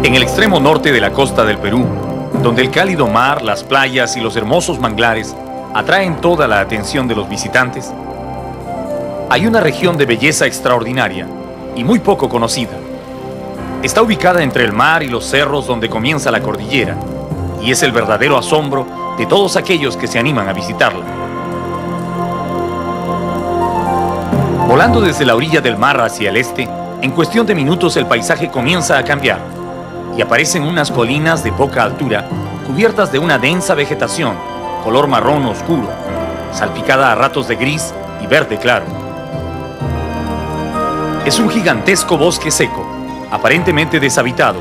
En el extremo norte de la costa del Perú, donde el cálido mar, las playas y los hermosos manglares atraen toda la atención de los visitantes, hay una región de belleza extraordinaria y muy poco conocida. Está ubicada entre el mar y los cerros donde comienza la cordillera, y es el verdadero asombro de todos aquellos que se animan a visitarla. Volando desde la orilla del mar hacia el este, en cuestión de minutos el paisaje comienza a cambiar y aparecen unas colinas de poca altura cubiertas de una densa vegetación, color marrón oscuro, salpicada a ratos de gris y verde claro. Es un gigantesco bosque seco, aparentemente deshabitado,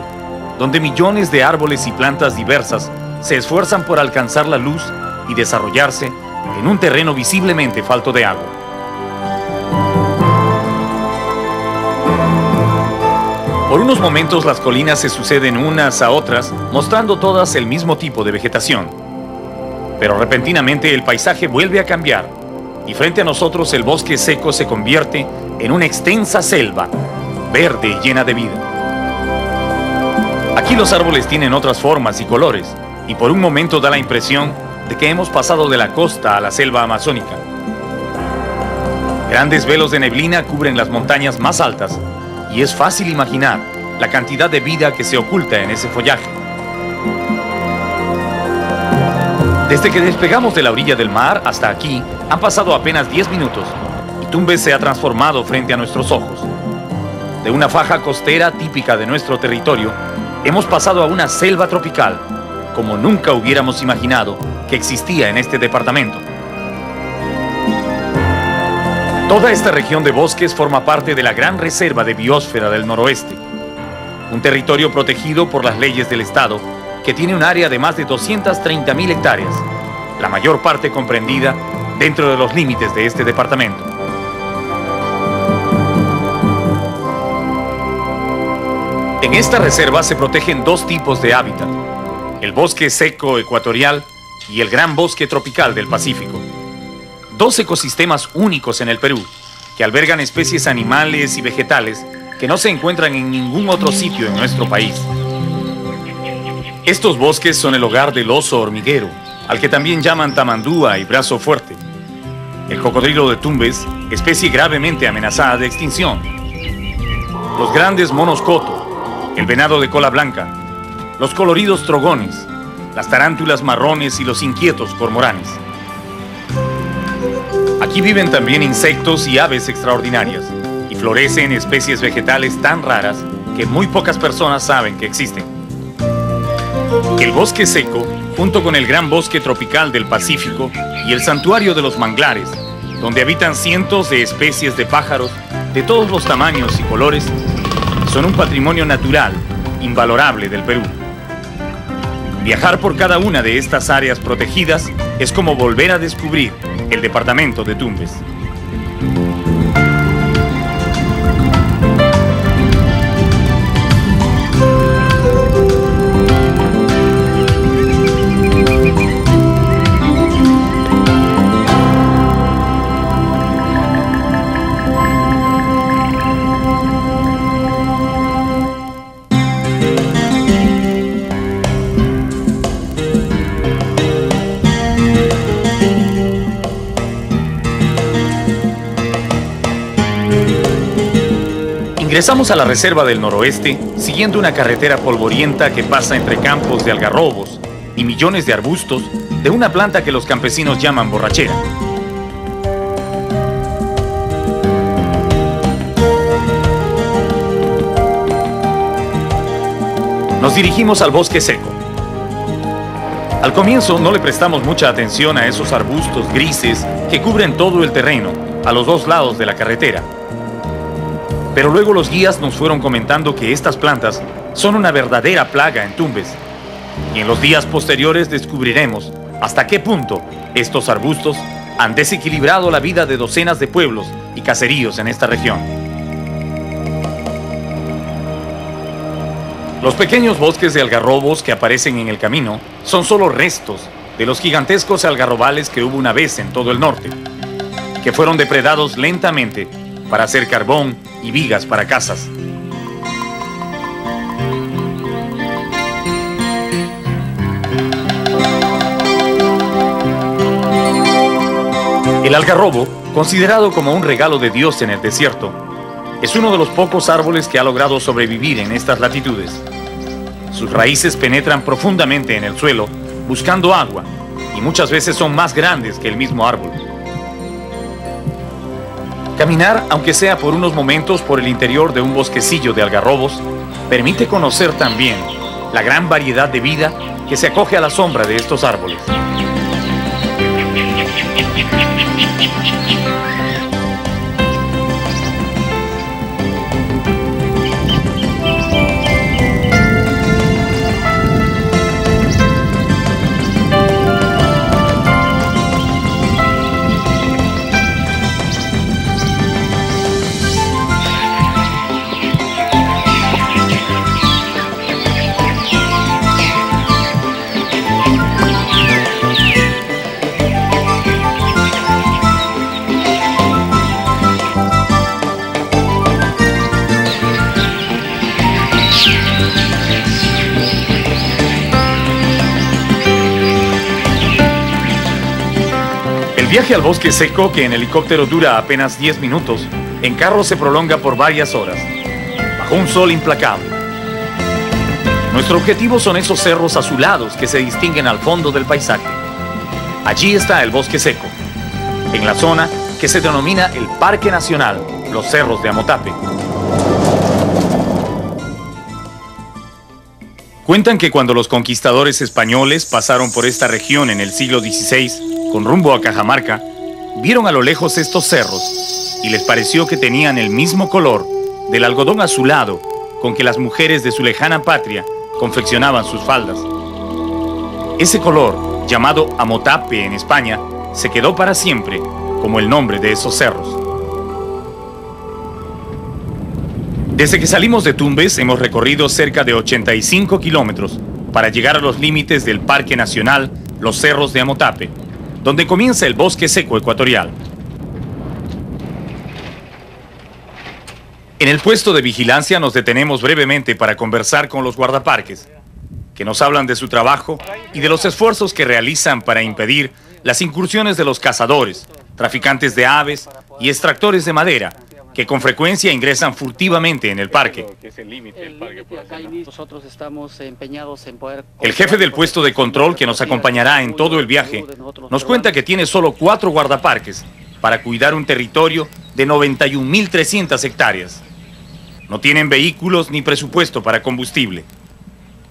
donde millones de árboles y plantas diversas se esfuerzan por alcanzar la luz y desarrollarse en un terreno visiblemente falto de agua. Por unos momentos las colinas se suceden unas a otras, mostrando todas el mismo tipo de vegetación. Pero repentinamente el paisaje vuelve a cambiar, y frente a nosotros el bosque seco se convierte en una extensa selva, verde y llena de vida. Aquí los árboles tienen otras formas y colores, y por un momento da la impresión de que hemos pasado de la costa a la selva amazónica. Grandes velos de neblina cubren las montañas más altas, y es fácil imaginar la cantidad de vida que se oculta en ese follaje. Desde que despegamos de la orilla del mar hasta aquí, han pasado apenas 10 minutos, y Tumbes se ha transformado frente a nuestros ojos. De una faja costera típica de nuestro territorio, hemos pasado a una selva tropical, como nunca hubiéramos imaginado que existía en este departamento. Toda esta región de bosques forma parte de la Gran Reserva de Biosfera del Noroeste, un territorio protegido por las leyes del Estado que tiene un área de más de 230.000 hectáreas, la mayor parte comprendida dentro de los límites de este departamento. En esta reserva se protegen dos tipos de hábitat: el bosque seco ecuatorial y el gran bosque tropical del Pacífico. Dos ecosistemas únicos en el Perú, que albergan especies animales y vegetales que no se encuentran en ningún otro sitio en nuestro país. Estos bosques son el hogar del oso hormiguero, al que también llaman tamandúa y brazo fuerte, el cocodrilo de Tumbes, especie gravemente amenazada de extinción, los grandes monos coto, el venado de cola blanca, los coloridos trogones, las tarántulas marrones y los inquietos cormoranes. Aquí viven también insectos y aves extraordinarias, y florecen especies vegetales tan raras que muy pocas personas saben que existen. El bosque seco, junto con el gran bosque tropical del Pacífico y el santuario de los manglares, donde habitan cientos de especies de pájaros de todos los tamaños y colores, son un patrimonio natural invalorable del Perú. Viajar por cada una de estas áreas protegidas es como volver a descubrir el departamento de Tumbes. Ingresamos a la Reserva del Noroeste siguiendo una carretera polvorienta que pasa entre campos de algarrobos y millones de arbustos de una planta que los campesinos llaman borrachera. Nos dirigimos al bosque seco. Al comienzo no le prestamos mucha atención a esos arbustos grises que cubren todo el terreno a los dos lados de la carretera. Pero luego los guías nos fueron comentando que estas plantas son una verdadera plaga en Tumbes, y en los días posteriores descubriremos hasta qué punto estos arbustos han desequilibrado la vida de docenas de pueblos y caseríos en esta región. Los pequeños bosques de algarrobos que aparecen en el camino son solo restos de los gigantescos algarrobales que hubo una vez en todo el norte, que fueron depredados lentamente para hacer carbón y vigas para casas. El algarrobo, considerado como un regalo de Dios en el desierto, es uno de los pocos árboles que ha logrado sobrevivir en estas latitudes. Sus raíces penetran profundamente en el suelo, buscando agua, y muchas veces son más grandes que el mismo árbol. Caminar, aunque sea por unos momentos por el interior de un bosquecillo de algarrobos, permite conocer también la gran variedad de vida que se acoge a la sombra de estos árboles. El viaje al bosque seco, que en helicóptero dura apenas 10 minutos, en carro se prolonga por varias horas, bajo un sol implacable. Nuestro objetivo son esos cerros azulados que se distinguen al fondo del paisaje. Allí está el bosque seco, en la zona que se denomina el Parque Nacional Los Cerros de Amotape. Cuentan que cuando los conquistadores españoles pasaron por esta región en el siglo XVI, con rumbo a Cajamarca, vieron a lo lejos estos cerros y les pareció que tenían el mismo color del algodón azulado con que las mujeres de su lejana patria confeccionaban sus faldas. Ese color, llamado Amotape en España, se quedó para siempre como el nombre de esos cerros. Desde que salimos de Tumbes hemos recorrido cerca de 85 kilómetros para llegar a los límites del Parque Nacional Los Cerros de Amotape, donde comienza el bosque seco ecuatorial. En el puesto de vigilancia nos detenemos brevemente para conversar con los guardaparques, que nos hablan de su trabajo y de los esfuerzos que realizan para impedir las incursiones de los cazadores, traficantes de aves y extractores de madera, que con frecuencia ingresan furtivamente en el parque. Nosotros estamos empeñados en poder... El jefe del puesto de control, que nos acompañará en todo el viaje, nos cuenta que tiene solo 4 guardaparques para cuidar un territorio de 91.300 hectáreas. No tienen vehículos ni presupuesto para combustible,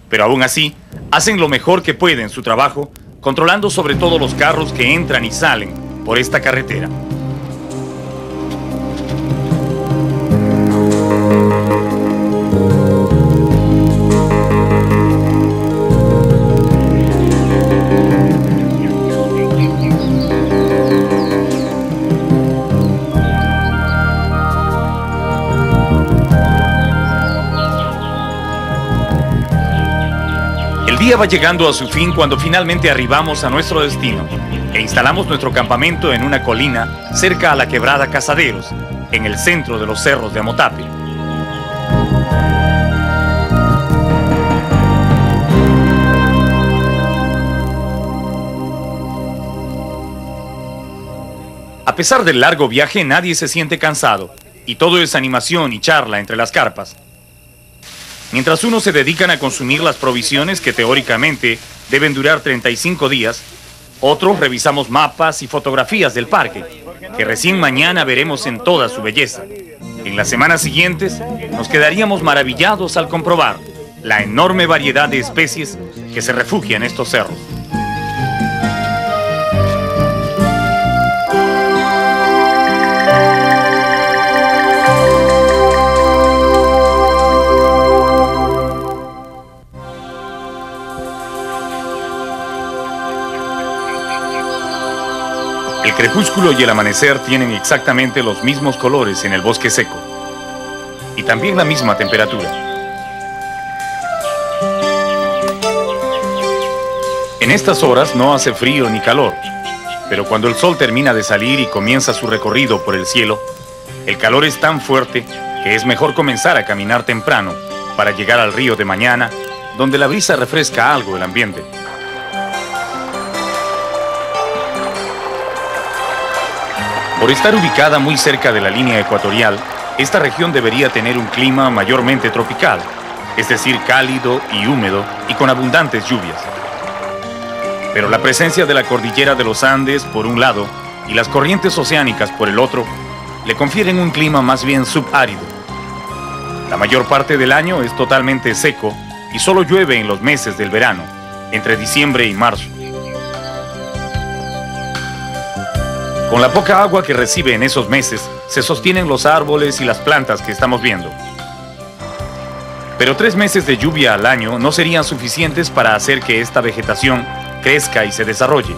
pero aún así hacen lo mejor que pueden su trabajo, controlando sobre todo los carros que entran y salen por esta carretera. El día va llegando a su fin cuando finalmente arribamos a nuestro destino e instalamos nuestro campamento en una colina cerca a la quebrada Casaderos, en el centro de los cerros de Amotape. A pesar del largo viaje, nadie se siente cansado y todo es animación y charla entre las carpas. Mientras unos se dedican a consumir las provisiones que teóricamente deben durar 35 días, otros revisamos mapas y fotografías del parque, que recién mañana veremos en toda su belleza. En las semanas siguientes nos quedaríamos maravillados al comprobar la enorme variedad de especies que se refugian en estos cerros. El crepúsculo y el amanecer tienen exactamente los mismos colores en el bosque seco y también la misma temperatura. En estas horas no hace frío ni calor, pero cuando el sol termina de salir y comienza su recorrido por el cielo, el calor es tan fuerte que es mejor comenzar a caminar temprano para llegar al río de mañana, donde la brisa refresca algo el ambiente. Por estar ubicada muy cerca de la línea ecuatorial, esta región debería tener un clima mayormente tropical, es decir, cálido y húmedo y con abundantes lluvias. Pero la presencia de la cordillera de los Andes por un lado y las corrientes oceánicas por el otro le confieren un clima más bien subárido. La mayor parte del año es totalmente seco y solo llueve en los meses del verano, entre diciembre y marzo. Con la poca agua que recibe en esos meses, se sostienen los árboles y las plantas que estamos viendo. Pero 3 meses de lluvia al año no serían suficientes para hacer que esta vegetación crezca y se desarrolle.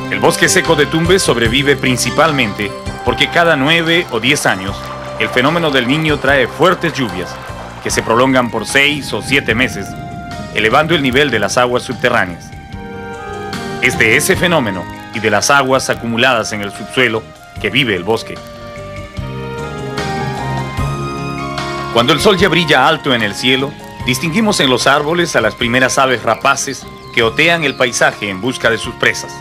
El bosque seco de Tumbes sobrevive principalmente porque cada 9 o 10 años el fenómeno del Niño trae fuertes lluvias que se prolongan por 6 o 7 meses, elevando el nivel de las aguas subterráneas. Es de ese fenómeno y de las aguas acumuladas en el subsuelo que vive el bosque. Cuando el sol ya brilla alto en el cielo, distinguimos en los árboles a las primeras aves rapaces que otean el paisaje en busca de sus presas.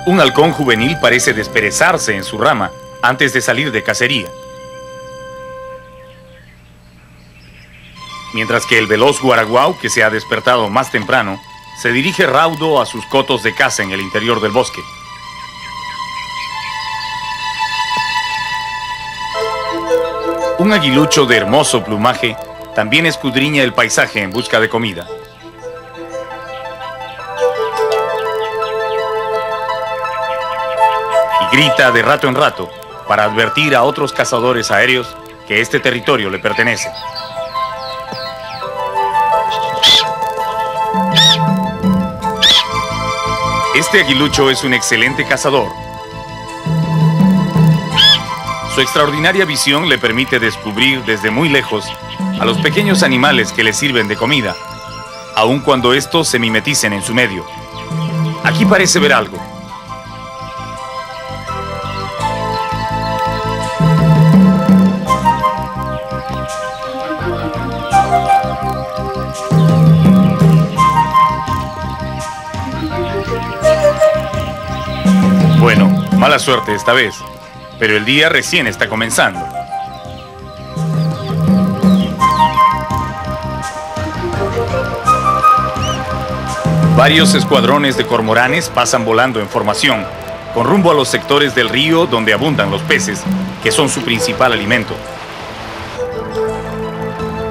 Un halcón juvenil parece desperezarse en su rama antes de salir de cacería, mientras que el veloz guaraguao, que se ha despertado más temprano, se dirige raudo a sus cotos de caza en el interior del bosque. Un aguilucho de hermoso plumaje también escudriña el paisaje en busca de comida. Y grita de rato en rato para advertir a otros cazadores aéreos que este territorio le pertenece. Este aguilucho es un excelente cazador. Su extraordinaria visión le permite descubrir desde muy lejos a los pequeños animales que le sirven de comida, aun cuando estos se mimeticen en su medio. Aquí parece ver algo. Bueno, mala suerte esta vez, pero el día recién está comenzando. Varios escuadrones de cormoranes pasan volando en formación, con rumbo a los sectores del río donde abundan los peces, que son su principal alimento.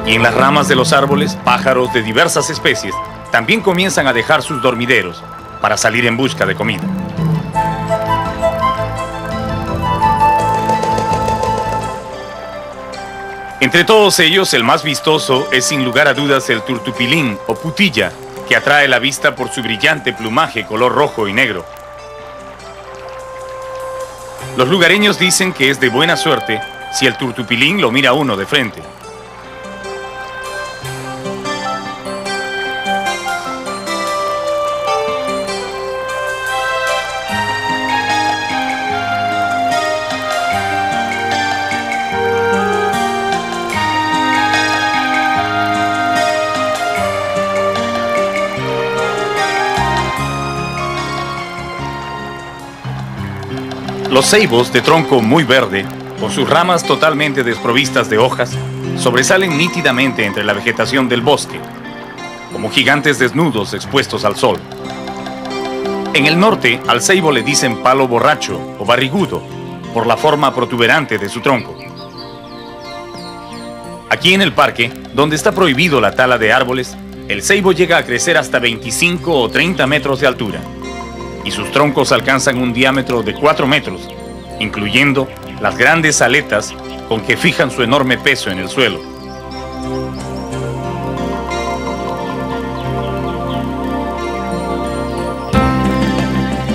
Y en las ramas de los árboles, pájaros de diversas especies también comienzan a dejar sus dormideros para salir en busca de comida. Entre todos ellos, el más vistoso es sin lugar a dudas el turtupilín o putilla, que atrae la vista por su brillante plumaje color rojo y negro. Los lugareños dicen que es de buena suerte si el turtupilín lo mira a uno de frente. Los ceibos de tronco muy verde, con sus ramas totalmente desprovistas de hojas, sobresalen nítidamente entre la vegetación del bosque, como gigantes desnudos expuestos al sol. En el norte, al ceibo le dicen palo borracho o barrigudo, por la forma protuberante de su tronco. Aquí en el parque, donde está prohibido la tala de árboles, el ceibo llega a crecer hasta 25 o 30 metros de altura, y sus troncos alcanzan un diámetro de 4 metros, incluyendo las grandes aletas con que fijan su enorme peso en el suelo.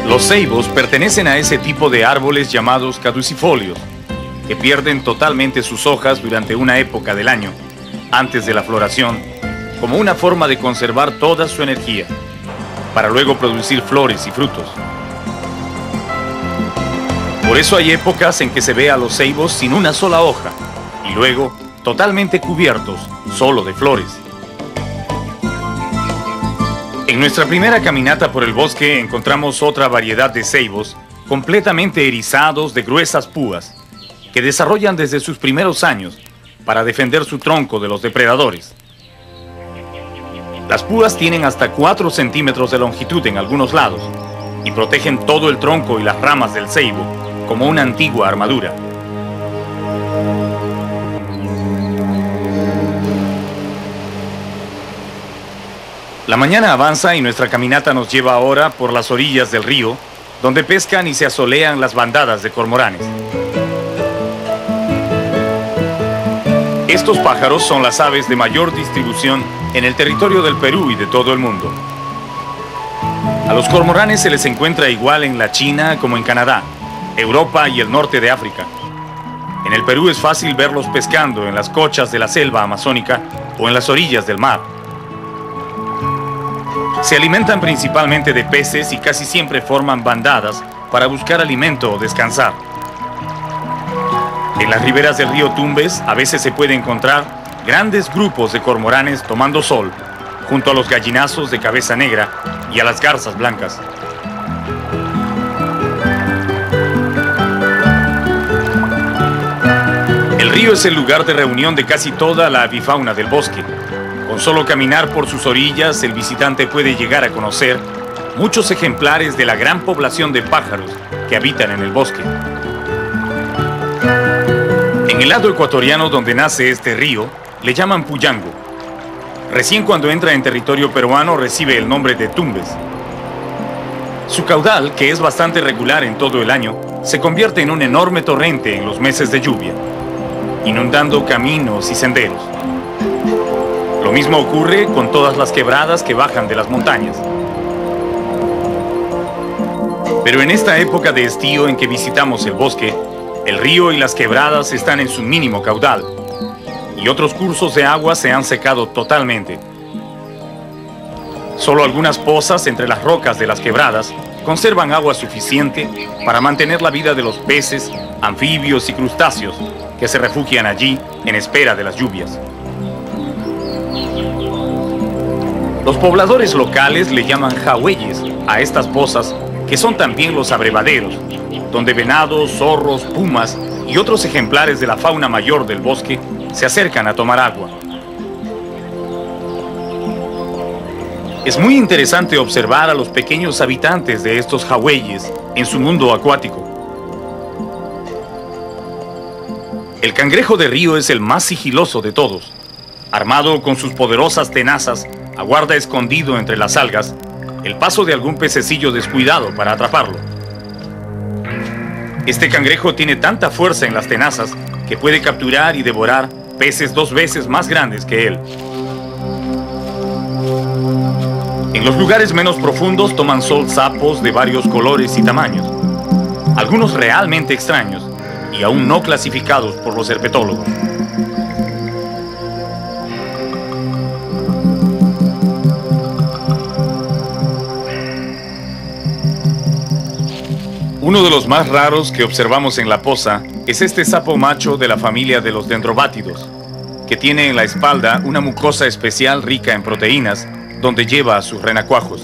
Los ceibos pertenecen a ese tipo de árboles llamados caducifolios, que pierden totalmente sus hojas durante una época del año, antes de la floración, como una forma de conservar toda su energía, para luego producir flores y frutos. Por eso hay épocas en que se ve a los ceibos sin una sola hoja, y luego totalmente cubiertos solo de flores. En nuestra primera caminata por el bosque encontramos otra variedad de ceibos completamente erizados de gruesas púas que desarrollan desde sus primeros años para defender su tronco de los depredadores. Las púas tienen hasta 4 centímetros de longitud en algunos lados y protegen todo el tronco y las ramas del ceibo como una antigua armadura. La mañana avanza y nuestra caminata nos lleva ahora por las orillas del río, donde pescan y se asolean las bandadas de cormoranes. Estos pájaros son las aves de mayor distribución en el territorio del Perú y de todo el mundo. A los cormoranes se les encuentra igual en la China como en Canadá, Europa y el norte de África. En el Perú es fácil verlos pescando en las cochas de la selva amazónica o en las orillas del mar. Se alimentan principalmente de peces y casi siempre forman bandadas para buscar alimento o descansar. En las riberas del río Tumbes a veces se puede encontrar grandes grupos de cormoranes tomando sol, junto a los gallinazos de cabeza negra y a las garzas blancas. El río es el lugar de reunión de casi toda la avifauna del bosque. Con solo caminar por sus orillas, el visitante puede llegar a conocer muchos ejemplares de la gran población de pájaros que habitan en el bosque. En el lado ecuatoriano donde nace este río, le llaman Puyango. Recién cuando entra en territorio peruano recibe el nombre de Tumbes. Su caudal, que es bastante regular en todo el año, se convierte en un enorme torrente en los meses de lluvia, inundando caminos y senderos. Lo mismo ocurre con todas las quebradas que bajan de las montañas. Pero en esta época de estío en que visitamos el bosque, el río y las quebradas están en su mínimo caudal, y otros cursos de agua se han secado totalmente. Solo algunas pozas entre las rocas de las quebradas conservan agua suficiente para mantener la vida de los peces, anfibios y crustáceos que se refugian allí en espera de las lluvias. Los pobladores locales le llaman jagüeyes a estas pozas, que son también los abrevaderos, donde venados, zorros, pumas y otros ejemplares de la fauna mayor del bosque se acercan a tomar agua. Es muy interesante observar a los pequeños habitantes de estos jagüeyes en su mundo acuático. El cangrejo de río es el más sigiloso de todos. Armado con sus poderosas tenazas, aguarda escondido entre las algas el paso de algún pececillo descuidado para atraparlo. Este cangrejo tiene tanta fuerza en las tenazas que puede capturar y devorar peces 2 veces más grandes que él. En los lugares menos profundos toman sol sapos de varios colores y tamaños, algunos realmente extraños y aún no clasificados por los herpetólogos. Uno de los más raros que observamos en la poza es este sapo macho de la familia de los dendrobátidos, que tiene en la espalda una mucosa especial rica en proteínas, donde lleva a sus renacuajos.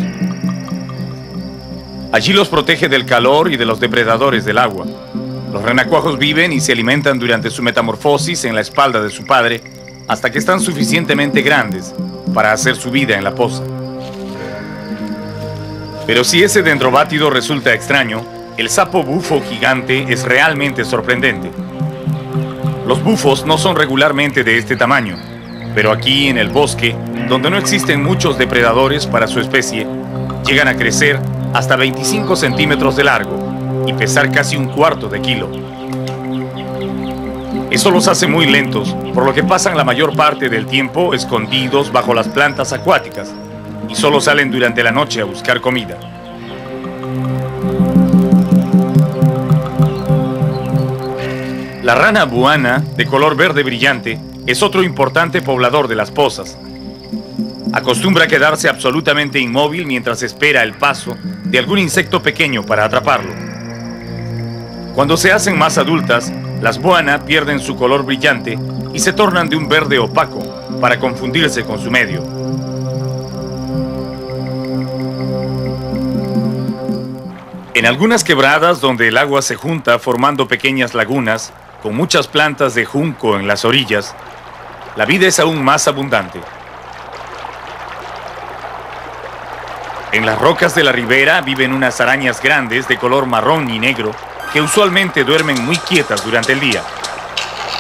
Allí los protege del calor y de los depredadores del agua. Los renacuajos viven y se alimentan durante su metamorfosis en la espalda de su padre hasta que están suficientemente grandes para hacer su vida en la poza. Pero si ese dendrobátido resulta extraño, el sapo bufo gigante es realmente sorprendente. Los bufos no son regularmente de este tamaño, pero aquí en el bosque, donde no existen muchos depredadores para su especie, llegan a crecer hasta 25 centímetros de largo y pesar casi 1/4 de kilo. Eso los hace muy lentos, por lo que pasan la mayor parte del tiempo escondidos bajo las plantas acuáticas y solo salen durante la noche a buscar comida. La rana buana, de color verde brillante, es otro importante poblador de las pozas. Acostumbra a quedarse absolutamente inmóvil mientras espera el paso de algún insecto pequeño para atraparlo. Cuando se hacen más adultas, las buana pierden su color brillante y se tornan de un verde opaco para confundirse con su medio. En algunas quebradas donde el agua se junta formando pequeñas lagunas, con muchas plantas de junco en las orillas, la vida es aún más abundante. En las rocas de la ribera viven unas arañas grandes de color marrón y negro que usualmente duermen muy quietas durante el día,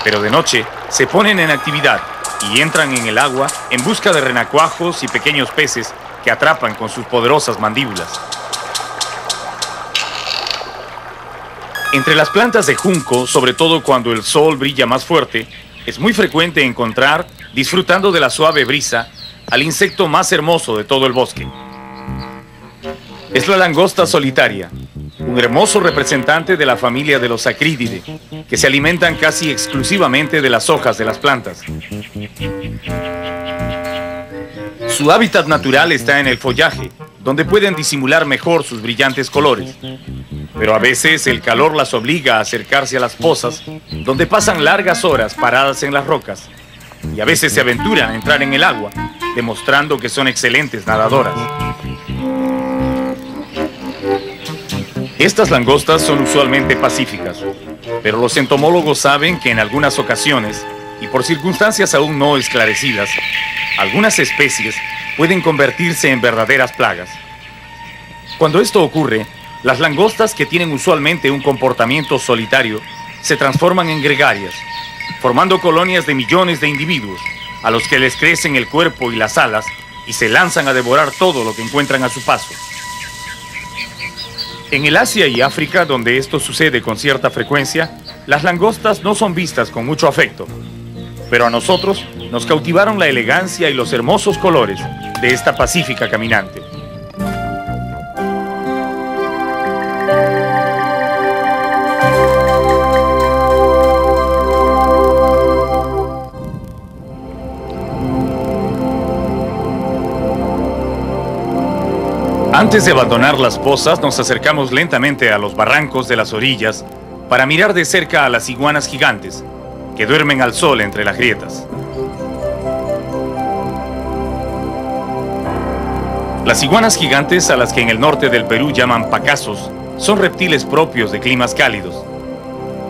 pero de noche se ponen en actividad y entran en el agua en busca de renacuajos y pequeños peces que atrapan con sus poderosas mandíbulas. Entre las plantas de junco, sobre todo cuando el sol brilla más fuerte, es muy frecuente encontrar, disfrutando de la suave brisa, al insecto más hermoso de todo el bosque. Es la langosta solitaria, un hermoso representante de la familia de los Acrididae, que se alimentan casi exclusivamente de las hojas de las plantas. Su hábitat natural está en el follaje, donde pueden disimular mejor sus brillantes colores. Pero a veces el calor las obliga a acercarse a las pozas, donde pasan largas horas paradas en las rocas, y a veces se aventuran a entrar en el agua, demostrando que son excelentes nadadoras. Estas langostas son usualmente pacíficas, pero los entomólogos saben que en algunas ocasiones, y por circunstancias aún no esclarecidas, algunas especies pueden convertirse en verdaderas plagas. Cuando esto ocurre, las langostas, que tienen usualmente un comportamiento solitario, se transforman en gregarias, formando colonias de millones de individuos, a los que les crecen el cuerpo y las alas y se lanzan a devorar todo lo que encuentran a su paso. En el Asia y África, donde esto sucede con cierta frecuencia, las langostas no son vistas con mucho afecto, pero a nosotros nos cautivaron la elegancia y los hermosos colores de esta pacífica caminante. Antes de abandonar las pozas, nos acercamos lentamente a los barrancos de las orillas para mirar de cerca a las iguanas gigantes, que duermen al sol entre las grietas. Las iguanas gigantes, a las que en el norte del Perú llaman pacasos, son reptiles propios de climas cálidos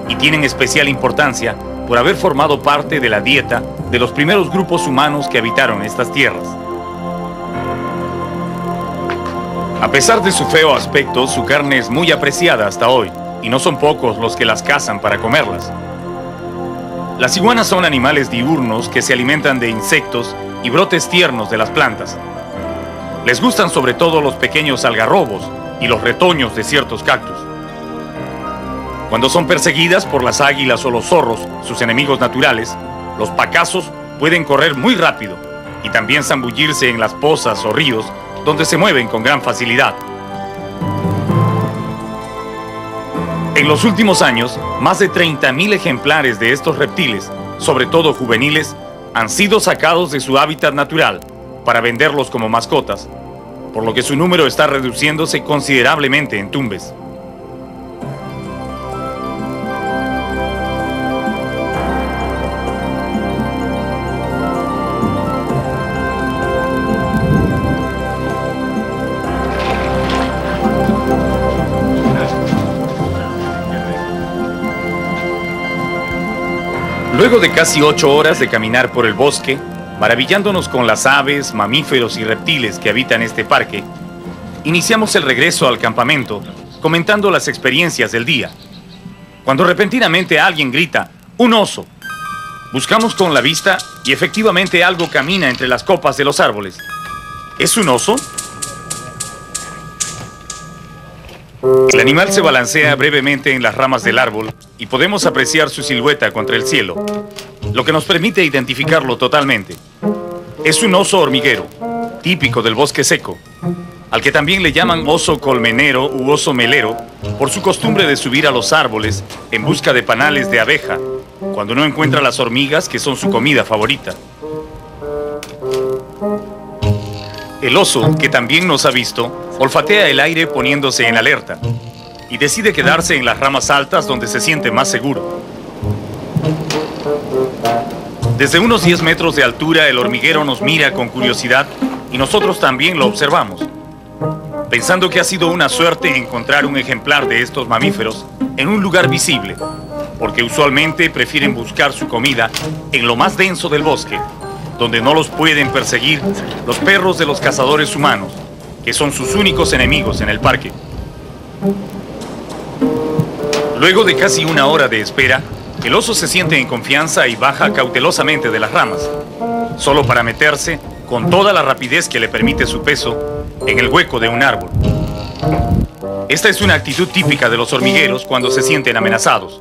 y tienen especial importancia por haber formado parte de la dieta de los primeros grupos humanos que habitaron estas tierras. A pesar de su feo aspecto, su carne es muy apreciada hasta hoy, y no son pocos los que las cazan para comerlas. Las iguanas son animales diurnos que se alimentan de insectos y brotes tiernos de las plantas. Les gustan sobre todo los pequeños algarrobos y los retoños de ciertos cactus. Cuando son perseguidas por las águilas o los zorros, sus enemigos naturales, los pacasos pueden correr muy rápido y también zambullirse en las pozas o ríos, donde se mueven con gran facilidad. En los últimos años, más de 30.000 ejemplares de estos reptiles, sobre todo juveniles, han sido sacados de su hábitat natural para venderlos como mascotas, por lo que su número está reduciéndose considerablemente en Tumbes. Luego de casi 8 horas de caminar por el bosque, maravillándonos con las aves, mamíferos y reptiles que habitan este parque, iniciamos el regreso al campamento, comentando las experiencias del día, cuando repentinamente alguien grita: ¡un oso! Buscamos con la vista y efectivamente algo camina entre las copas de los árboles. ¿Es un oso? El animal se balancea brevemente en las ramas del árbol y podemos apreciar su silueta contra el cielo, lo que nos permite identificarlo totalmente. Es un oso hormiguero, típico del bosque seco, al que también le llaman oso colmenero u oso melero por su costumbre de subir a los árboles en busca de panales de abeja, cuando no encuentra las hormigas que son su comida favorita. El oso, que también nos ha visto, olfatea el aire poniéndose en alerta y decide quedarse en las ramas altas donde se siente más seguro. Desde unos 10 metros de altura, el hormiguero nos mira con curiosidad y nosotros también lo observamos. pensando que ha sido una suerte encontrar un ejemplar de estos mamíferos en un lugar visible, porque usualmente prefieren buscar su comida en lo más denso del bosque, donde no los pueden perseguir los perros de los cazadores humanos, que son sus únicos enemigos en el parque. Luego de casi una hora de espera, el oso se siente en confianza y baja cautelosamente de las ramas, solo para meterse con toda la rapidez que le permite su peso en el hueco de un árbol. Esta es una actitud típica de los hormigueros cuando se sienten amenazados.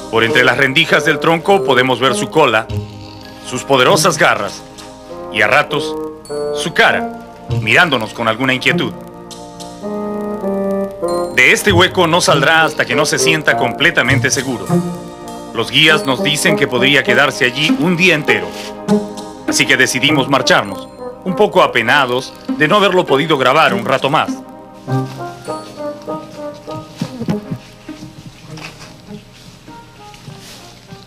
Por entre las rendijas del tronco podemos ver su cola, sus poderosas garras y a ratos su cara, mirándonos con alguna inquietud. De este hueco no saldrá hasta que no se sienta completamente seguro. Los guías nos dicen que podría quedarse allí un día entero. Así que decidimos marcharnos, un poco apenados de no haberlo podido grabar un rato más.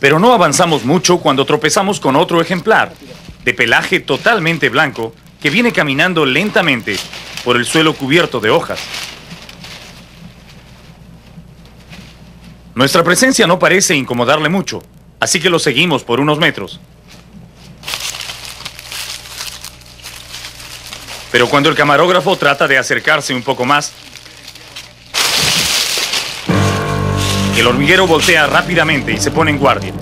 Pero no avanzamos mucho cuando tropezamos con otro ejemplar, de pelaje totalmente blanco, que viene caminando lentamente por el suelo cubierto de hojas. Nuestra presencia no parece incomodarle mucho, así que lo seguimos por unos metros. Pero cuando el camarógrafo trata de acercarse un poco más, el hormiguero voltea rápidamente y se pone en guardia.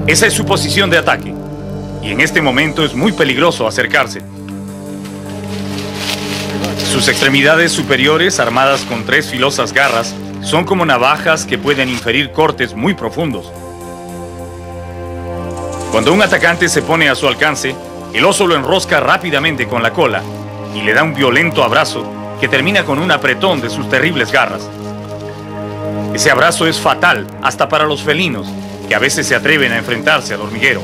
Esa es su posición de ataque, y en este momento es muy peligroso acercarse. Sus extremidades superiores, armadas con 3 filosas garras, son como navajas que pueden inferir cortes muy profundos. Cuando un atacante se pone a su alcance, el oso lo enrosca rápidamente con la cola y le da un violento abrazo que termina con un apretón de sus terribles garras. Ese abrazo es fatal hasta para los felinos, que a veces se atreven a enfrentarse al hormiguero.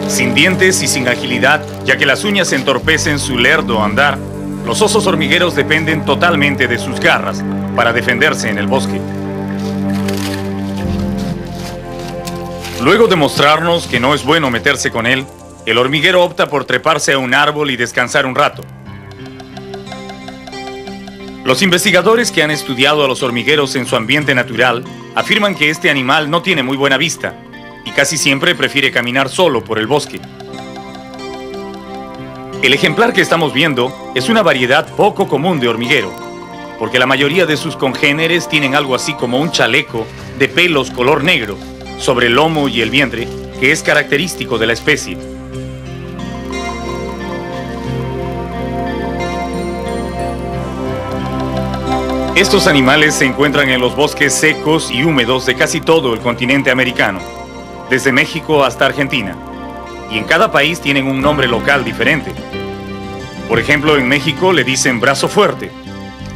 Sin dientes y sin agilidad, ya que las uñas entorpecen su lerdo andar, los osos hormigueros dependen totalmente de sus garras para defenderse en el bosque. Luego de mostrarnos que no es bueno meterse con él, el hormiguero opta por treparse a un árbol y descansar un rato. Los investigadores que han estudiado a los hormigueros en su ambiente natural afirman que este animal no tiene muy buena vista y casi siempre prefiere caminar solo por el bosque. El ejemplar que estamos viendo es una variedad poco común de hormiguero, porque la mayoría de sus congéneres tienen algo así como un chaleco de pelos color negro sobre el lomo y el vientre, que es característico de la especie. Estos animales se encuentran en los bosques secos y húmedos de casi todo el continente americano, desde México hasta Argentina, y en cada país tienen un nombre local diferente. Por ejemplo, en México le dicen brazo fuerte,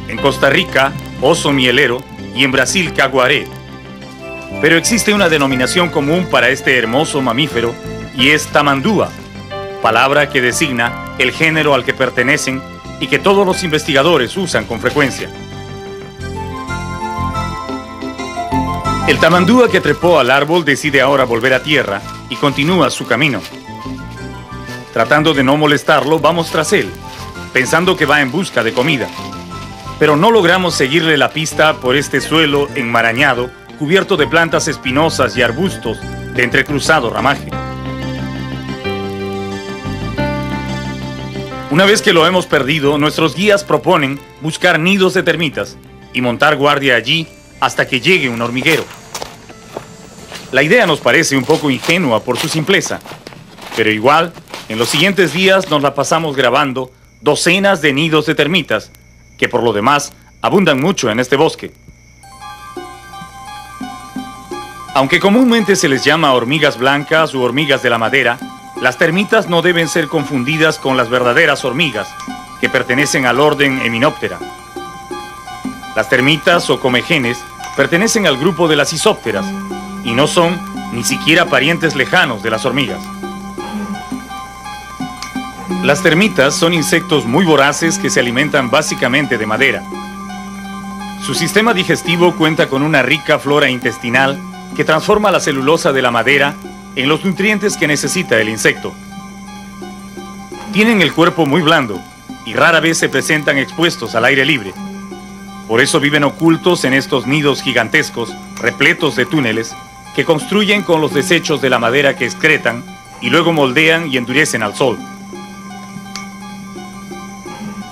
en Costa Rica, oso mielero, y en Brasil, caguaré. Pero existe una denominación común para este hermoso mamífero, y es tamandúa, palabra que designa el género al que pertenecen y que todos los investigadores usan con frecuencia. El tamandúa que trepó al árbol decide ahora volver a tierra y continúa su camino. Tratando de no molestarlo, vamos tras él, pensando que va en busca de comida. Pero no logramos seguirle la pista por este suelo enmarañado, cubierto de plantas espinosas y arbustos de entrecruzado ramaje. Una vez que lo hemos perdido, nuestros guías proponen buscar nidos de termitas y montar guardia allí hasta que llegue un hormiguero. La idea nos parece un poco ingenua por su simpleza, pero igual, en los siguientes días nos la pasamos grabando docenas de nidos de termitas, que por lo demás abundan mucho en este bosque. Aunque comúnmente se les llama hormigas blancas u hormigas de la madera, las termitas no deben ser confundidas con las verdaderas hormigas, que pertenecen al orden Hymenoptera. Las termitas o comegenes pertenecen al grupo de las isópteras y no son ni siquiera parientes lejanos de las hormigas. Las termitas son insectos muy voraces que se alimentan básicamente de madera. Su sistema digestivo cuenta con una rica flora intestinal que transforma la celulosa de la madera en los nutrientes que necesita el insecto. Tienen el cuerpo muy blando y rara vez se presentan expuestos al aire libre. Por eso viven ocultos en estos nidos gigantescos, repletos de túneles, que construyen con los desechos de la madera que excretan y luego moldean y endurecen al sol.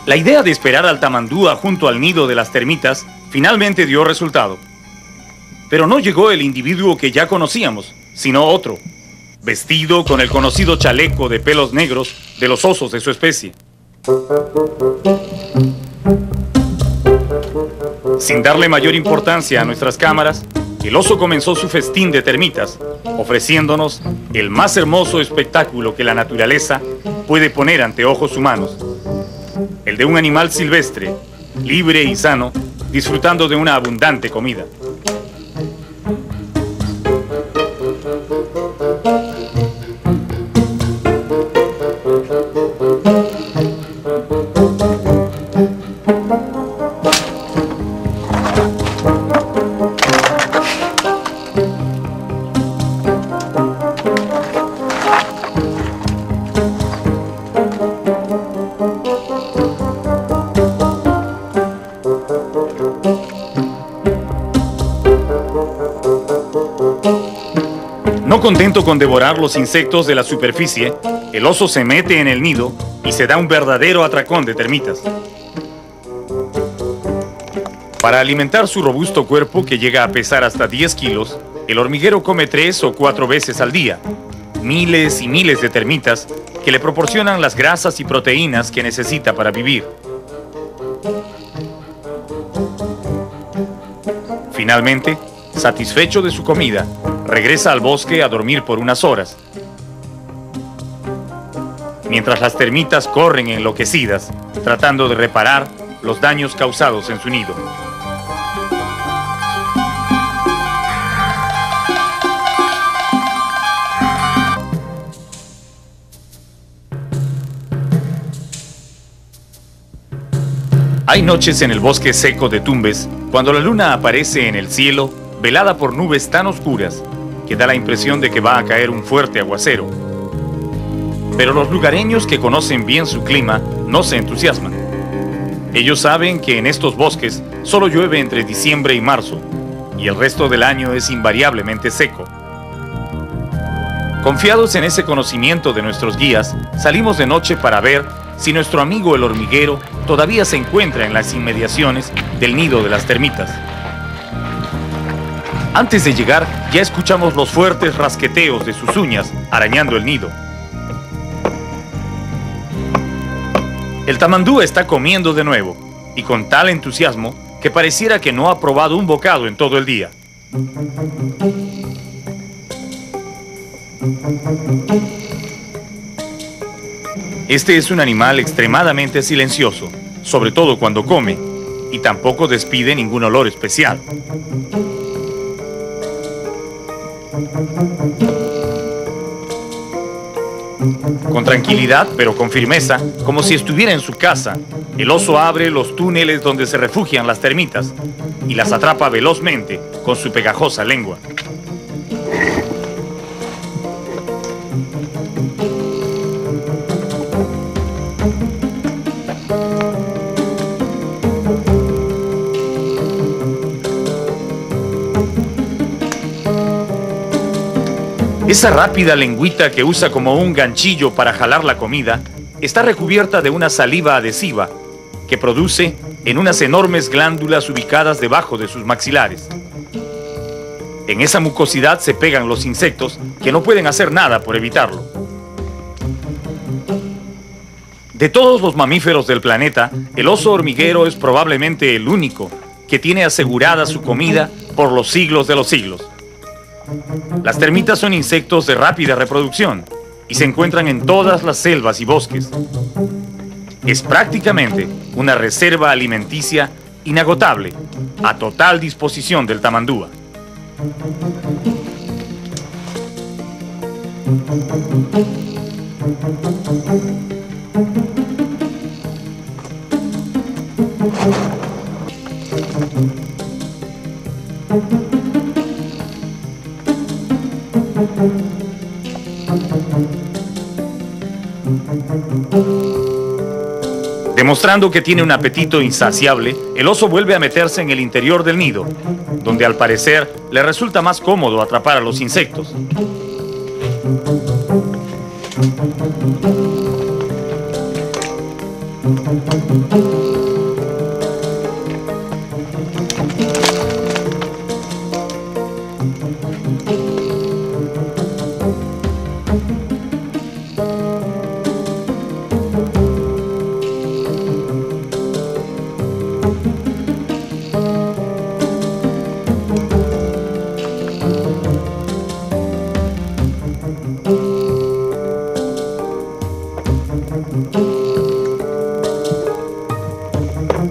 La idea de esperar al tamandúa junto al nido de las termitas finalmente dio resultado. Pero no llegó el individuo que ya conocíamos, sino otro, vestido con el conocido chaleco de pelos negros de los osos de su especie. Sin darle mayor importancia a nuestras cámaras, el oso comenzó su festín de termitas, ofreciéndonos el más hermoso espectáculo que la naturaleza puede poner ante ojos humanos. El de un animal silvestre, libre y sano, disfrutando de una abundante comida. No contento con devorar los insectos de la superficie, el oso se mete en el nido y se da un verdadero atracón de termitas. Para alimentar su robusto cuerpo, que llega a pesar hasta 10 kilos, el hormiguero come 3 o 4 veces al día. Miles y miles de termitas que le proporcionan las grasas y proteínas que necesita para vivir. Finalmente, satisfecho de su comida, regresa al bosque a dormir por unas horas. Mientras las termitas corren enloquecidas, tratando de reparar los daños causados en su nido. Hay noches en el bosque seco de Tumbes, cuando la luna aparece en el cielo, velada por nubes tan oscuras que da la impresión de que va a caer un fuerte aguacero. Pero los lugareños, que conocen bien su clima, no se entusiasman. Ellos saben que en estos bosques solo llueve entre diciembre y marzo, y el resto del año es invariablemente seco. Confiados en ese conocimiento de nuestros guías, salimos de noche para ver si nuestro amigo el hormiguero todavía se encuentra en las inmediaciones del nido de las termitas. Antes de llegar, ya escuchamos los fuertes rasqueteos de sus uñas arañando el nido. El tamandúa está comiendo de nuevo, y con tal entusiasmo que pareciera que no ha probado un bocado en todo el día. Este es un animal extremadamente silencioso, sobre todo cuando come, y tampoco despide ningún olor especial. Con tranquilidad, pero con firmeza, como si estuviera en su casa, el oso abre los túneles donde se refugian las termitas y las atrapa velozmente con su pegajosa lengua. Esa rápida lengüita que usa como un ganchillo para jalar la comida está recubierta de una saliva adhesiva que produce en unas enormes glándulas ubicadas debajo de sus maxilares. En esa mucosidad se pegan los insectos, que no pueden hacer nada por evitarlo. De todos los mamíferos del planeta, el oso hormiguero es probablemente el único que tiene asegurada su comida por los siglos de los siglos. Las termitas son insectos de rápida reproducción y se encuentran en todas las selvas y bosques. Es prácticamente una reserva alimenticia inagotable, a total disposición del tamandúa. Demostrando que tiene un apetito insaciable, el oso vuelve a meterse en el interior del nido, donde al parecer le resulta más cómodo atrapar a los insectos.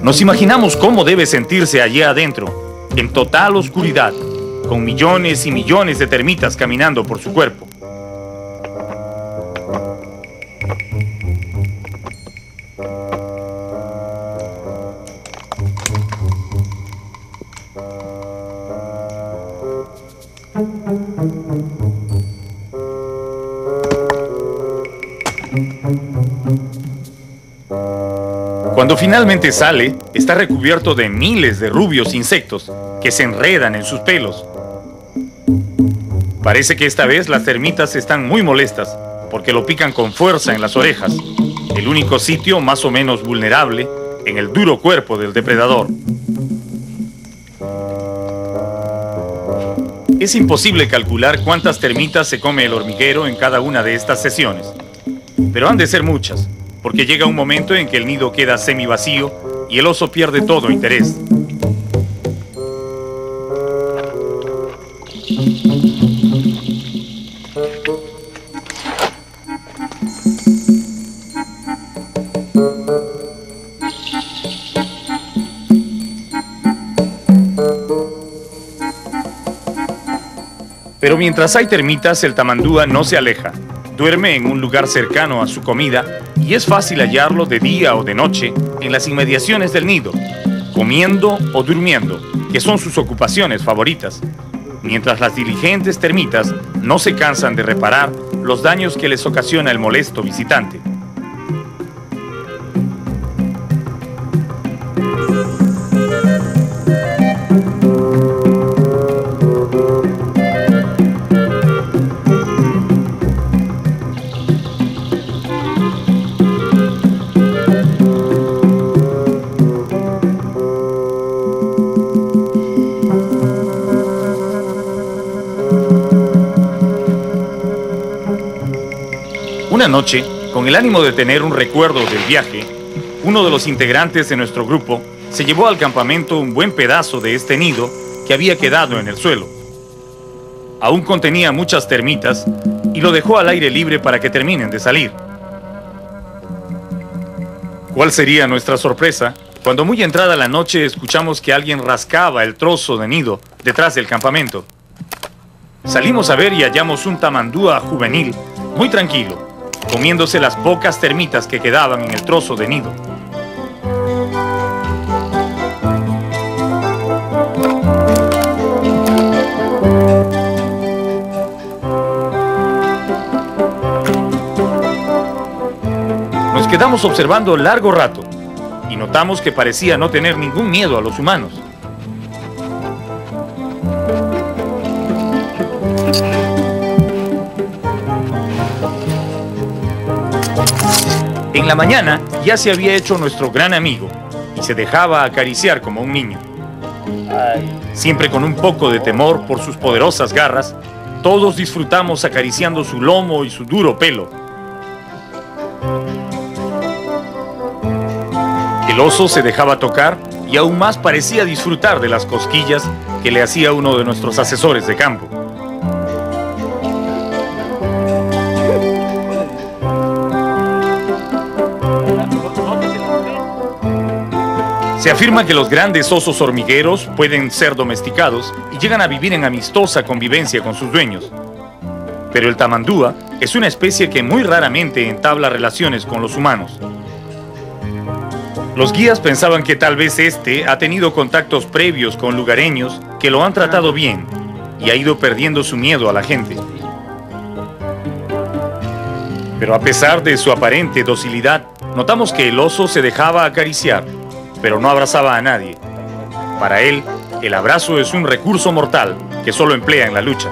Nos imaginamos cómo debe sentirse allí adentro, en total oscuridad, con millones y millones de termitas caminando por su cuerpo. Cuando finalmente sale, está recubierto de miles de rubios insectos que se enredan en sus pelos. Parece que esta vez las termitas están muy molestas porque lo pican con fuerza en las orejas, el único sitio más o menos vulnerable en el duro cuerpo del depredador. Es imposible calcular cuántas termitas se come el hormiguero en cada una de estas sesiones, pero han de ser muchas, porque llega un momento en que el nido queda semivacío y el oso pierde todo interés. Pero mientras hay termitas, el tamandúa no se aleja. Duerme en un lugar cercano a su comida y es fácil hallarlo de día o de noche en las inmediaciones del nido, comiendo o durmiendo, que son sus ocupaciones favoritas, mientras las diligentes termitas no se cansan de reparar los daños que les ocasiona el molesto visitante. Una noche, con el ánimo de tener un recuerdo del viaje, uno de los integrantes de nuestro grupo se llevó al campamento un buen pedazo de este nido que había quedado en el suelo. Aún contenía muchas termitas y lo dejó al aire libre para que terminen de salir. ¿Cuál sería nuestra sorpresa cuando muy entrada la noche escuchamos que alguien rascaba el trozo de nido detrás del campamento? Salimos a ver y hallamos un tamandúa juvenil muy tranquilo, comiéndose las pocas termitas que quedaban en el trozo de nido. Nos quedamos observando largo rato y notamos que parecía no tener ningún miedo a los humanos. En la mañana ya se había hecho nuestro gran amigo y se dejaba acariciar como un niño. Siempre con un poco de temor por sus poderosas garras, todos disfrutamos acariciando su lomo y su duro pelo. El oso se dejaba tocar y aún más parecía disfrutar de las cosquillas que le hacía uno de nuestros asesores de campo. Se afirma que los grandes osos hormigueros pueden ser domesticados y llegan a vivir en amistosa convivencia con sus dueños. Pero el tamandúa es una especie que muy raramente entabla relaciones con los humanos. Los guías pensaban que tal vez este ha tenido contactos previos con lugareños que lo han tratado bien y ha ido perdiendo su miedo a la gente. Pero a pesar de su aparente docilidad, notamos que el oso se dejaba acariciar, pero no abrazaba a nadie. Para él, el abrazo es un recurso mortal que solo emplea en la lucha.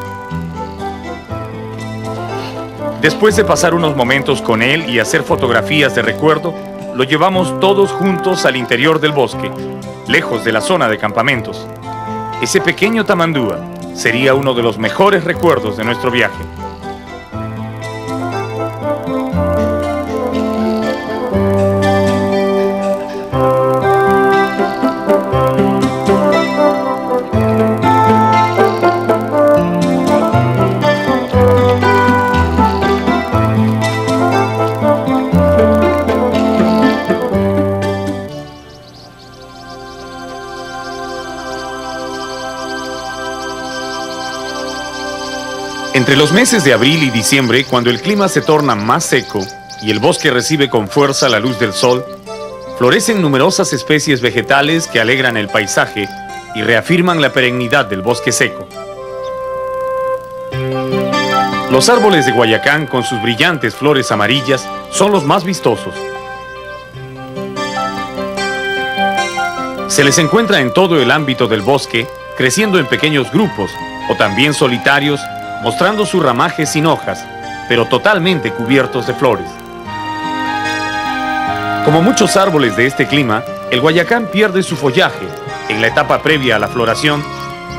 Después de pasar unos momentos con él y hacer fotografías de recuerdo, lo llevamos todos juntos al interior del bosque, lejos de la zona de campamentos. Ese pequeño tamandúa sería uno de los mejores recuerdos de nuestro viaje. Entre los meses de abril y diciembre, cuando el clima se torna más seco y el bosque recibe con fuerza la luz del sol, florecen numerosas especies vegetales que alegran el paisaje y reafirman la perennidad del bosque seco. Los árboles de Guayacán, con sus brillantes flores amarillas, son los más vistosos. Se les encuentra en todo el ámbito del bosque, creciendo en pequeños grupos o también solitarios, mostrando su ramaje sin hojas, pero totalmente cubiertos de flores. Como muchos árboles de este clima, el Guayacán pierde su follaje en la etapa previa a la floración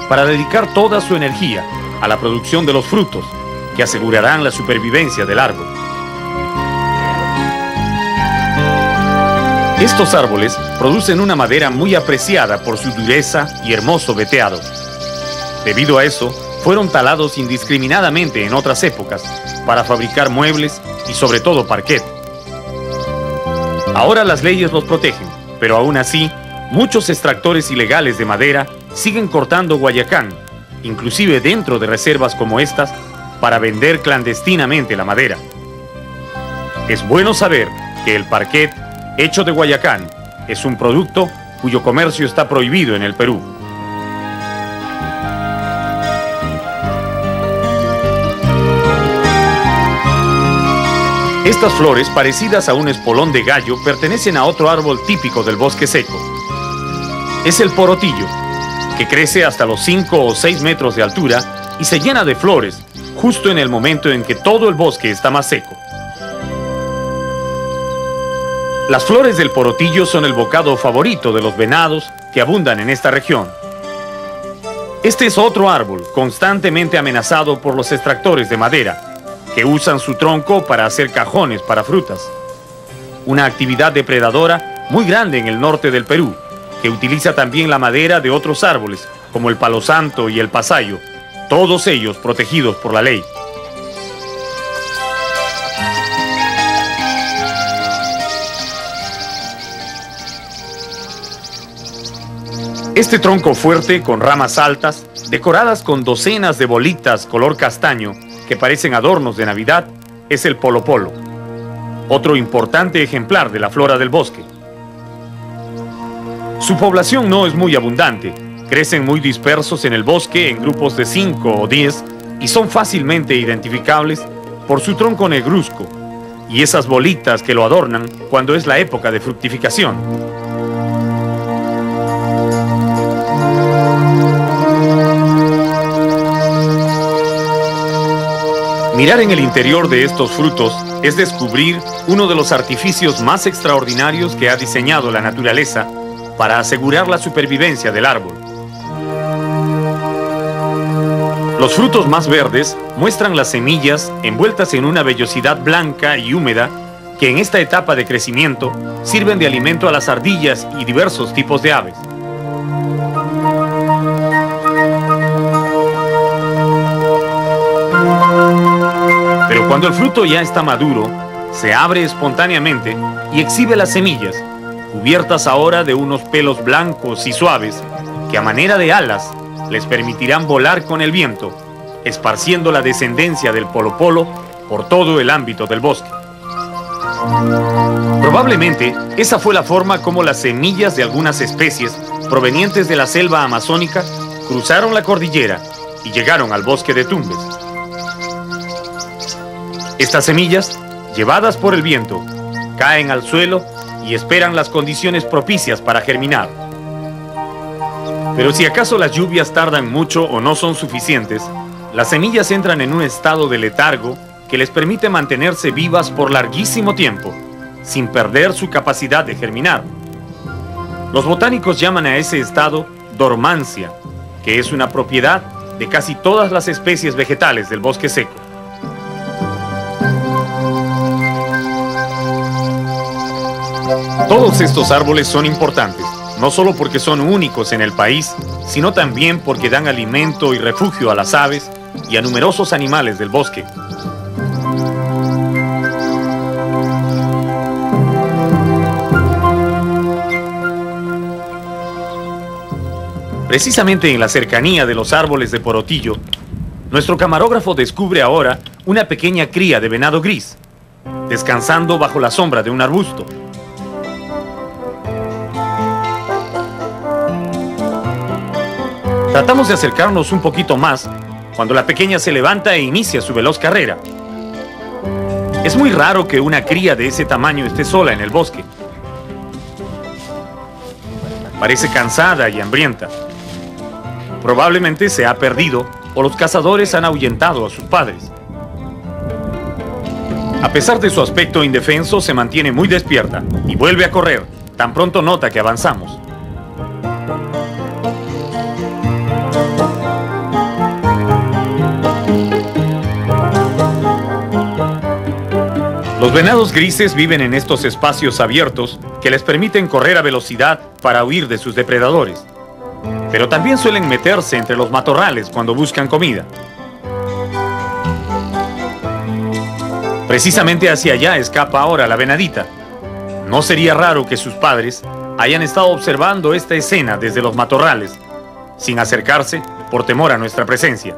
para dedicar toda su energía a la producción de los frutos que asegurarán la supervivencia del árbol. Estos árboles producen una madera muy apreciada por su dureza y hermoso veteado. Debido a eso, fueron talados indiscriminadamente en otras épocas para fabricar muebles y sobre todo parquet. Ahora las leyes los protegen, pero aún así, muchos extractores ilegales de madera siguen cortando Guayacán, inclusive dentro de reservas como estas, para vender clandestinamente la madera. Es bueno saber que el parquet hecho de Guayacán es un producto cuyo comercio está prohibido en el Perú. Estas flores, parecidas a un espolón de gallo, pertenecen a otro árbol típico del bosque seco. Es el porotillo, que crece hasta los 5 o 6 metros de altura y se llena de flores justo en el momento en que todo el bosque está más seco. Las flores del porotillo son el bocado favorito de los venados que abundan en esta región. Este es otro árbol constantemente amenazado por los extractores de madera, que usan su tronco para hacer cajones para frutas. Una actividad depredadora muy grande en el norte del Perú, que utiliza también la madera de otros árboles, como el palo santo y el pasayo, todos ellos protegidos por la ley. Este tronco fuerte, con ramas altas, decoradas con docenas de bolitas color castaño, que parecen adornos de Navidad, es el polopolo, otro importante ejemplar de la flora del bosque. Su población no es muy abundante, crecen muy dispersos en el bosque en grupos de 5 o 10 y son fácilmente identificables por su tronco negruzco y esas bolitas que lo adornan cuando es la época de fructificación. Mirar en el interior de estos frutos es descubrir uno de los artificios más extraordinarios que ha diseñado la naturaleza para asegurar la supervivencia del árbol. Los frutos más verdes muestran las semillas envueltas en una vellosidad blanca y húmeda que en esta etapa de crecimiento sirven de alimento a las ardillas y diversos tipos de aves. Pero cuando el fruto ya está maduro, se abre espontáneamente y exhibe las semillas, cubiertas ahora de unos pelos blancos y suaves que a manera de alas les permitirán volar con el viento, esparciendo la descendencia del polopolo por todo el ámbito del bosque. Probablemente esa fue la forma como las semillas de algunas especies provenientes de la selva amazónica cruzaron la cordillera y llegaron al bosque de Tumbes. Estas semillas llevadas por el viento, caen al suelo y esperan las condiciones propicias para germinar. Pero si acaso las lluvias tardan mucho o no son suficientes, las semillas entran en un estado de letargo que les permite mantenerse vivas por larguísimo tiempo, sin perder su capacidad de germinar. Los botánicos llaman a ese estado dormancia, que es una propiedad de casi todas las especies vegetales del bosque seco. Todos estos árboles son importantes, no solo porque son únicos en el país, sino también porque dan alimento y refugio a las aves y a numerosos animales del bosque. Precisamente en la cercanía de los árboles de Porotillo, nuestro camarógrafo descubre ahora una pequeña cría de venado gris, descansando bajo la sombra de un arbusto. Tratamos de acercarnos un poquito más cuando la pequeña se levanta e inicia su veloz carrera. Es muy raro que una cría de ese tamaño esté sola en el bosque. Parece cansada y hambrienta. Probablemente se ha perdido o los cazadores han ahuyentado a sus padres. A pesar de su aspecto indefenso, se mantiene muy despierta y vuelve a correr tan pronto nota que avanzamos. Los venados grises viven en estos espacios abiertos que les permiten correr a velocidad para huir de sus depredadores. Pero también suelen meterse entre los matorrales cuando buscan comida. Precisamente hacia allá escapa ahora la venadita. No sería raro que sus padres hayan estado observando esta escena desde los matorrales, sin acercarse por temor a nuestra presencia.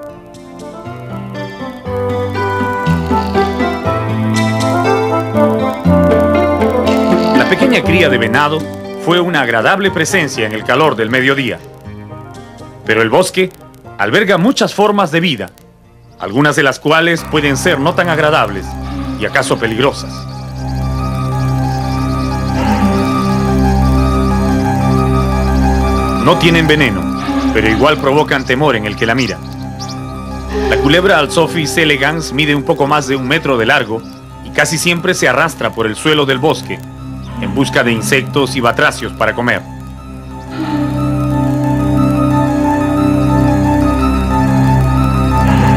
La pequeña cría de venado fue una agradable presencia en el calor del mediodía. Pero el bosque alberga muchas formas de vida, algunas de las cuales pueden ser no tan agradables y acaso peligrosas. No tienen veneno, pero igual provocan temor en el que la mira. La culebra Alsophis elegans mide un poco más de 1 metro de largo y casi siempre se arrastra por el suelo del bosque en busca de insectos y batracios para comer.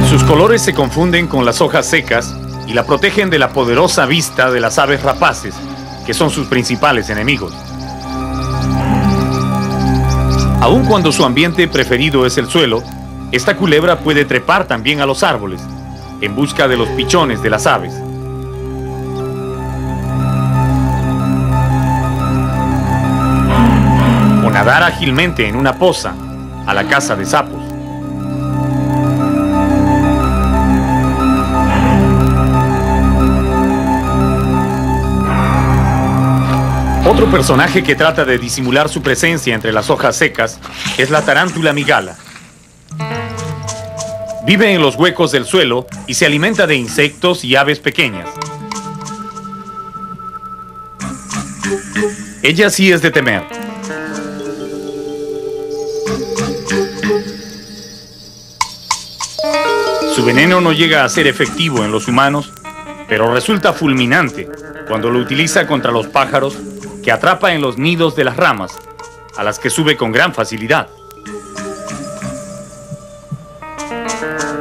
Sus colores se confunden con las hojas secas y la protegen de la poderosa vista de las aves rapaces, que son sus principales enemigos. Aun cuando su ambiente preferido es el suelo, esta culebra puede trepar también a los árboles, en busca de los pichones de las aves. O nadar ágilmente en una poza, a la caza de sapos. Otro personaje que trata de disimular su presencia entre las hojas secas es la tarántula migala. Vive en los huecos del suelo y se alimenta de insectos y aves pequeñas. Ella sí es de temer. Su veneno no llega a ser efectivo en los humanos, pero resulta fulminante cuando lo utiliza contra los pájaros que atrapa en los nidos de las ramas, a las que sube con gran facilidad.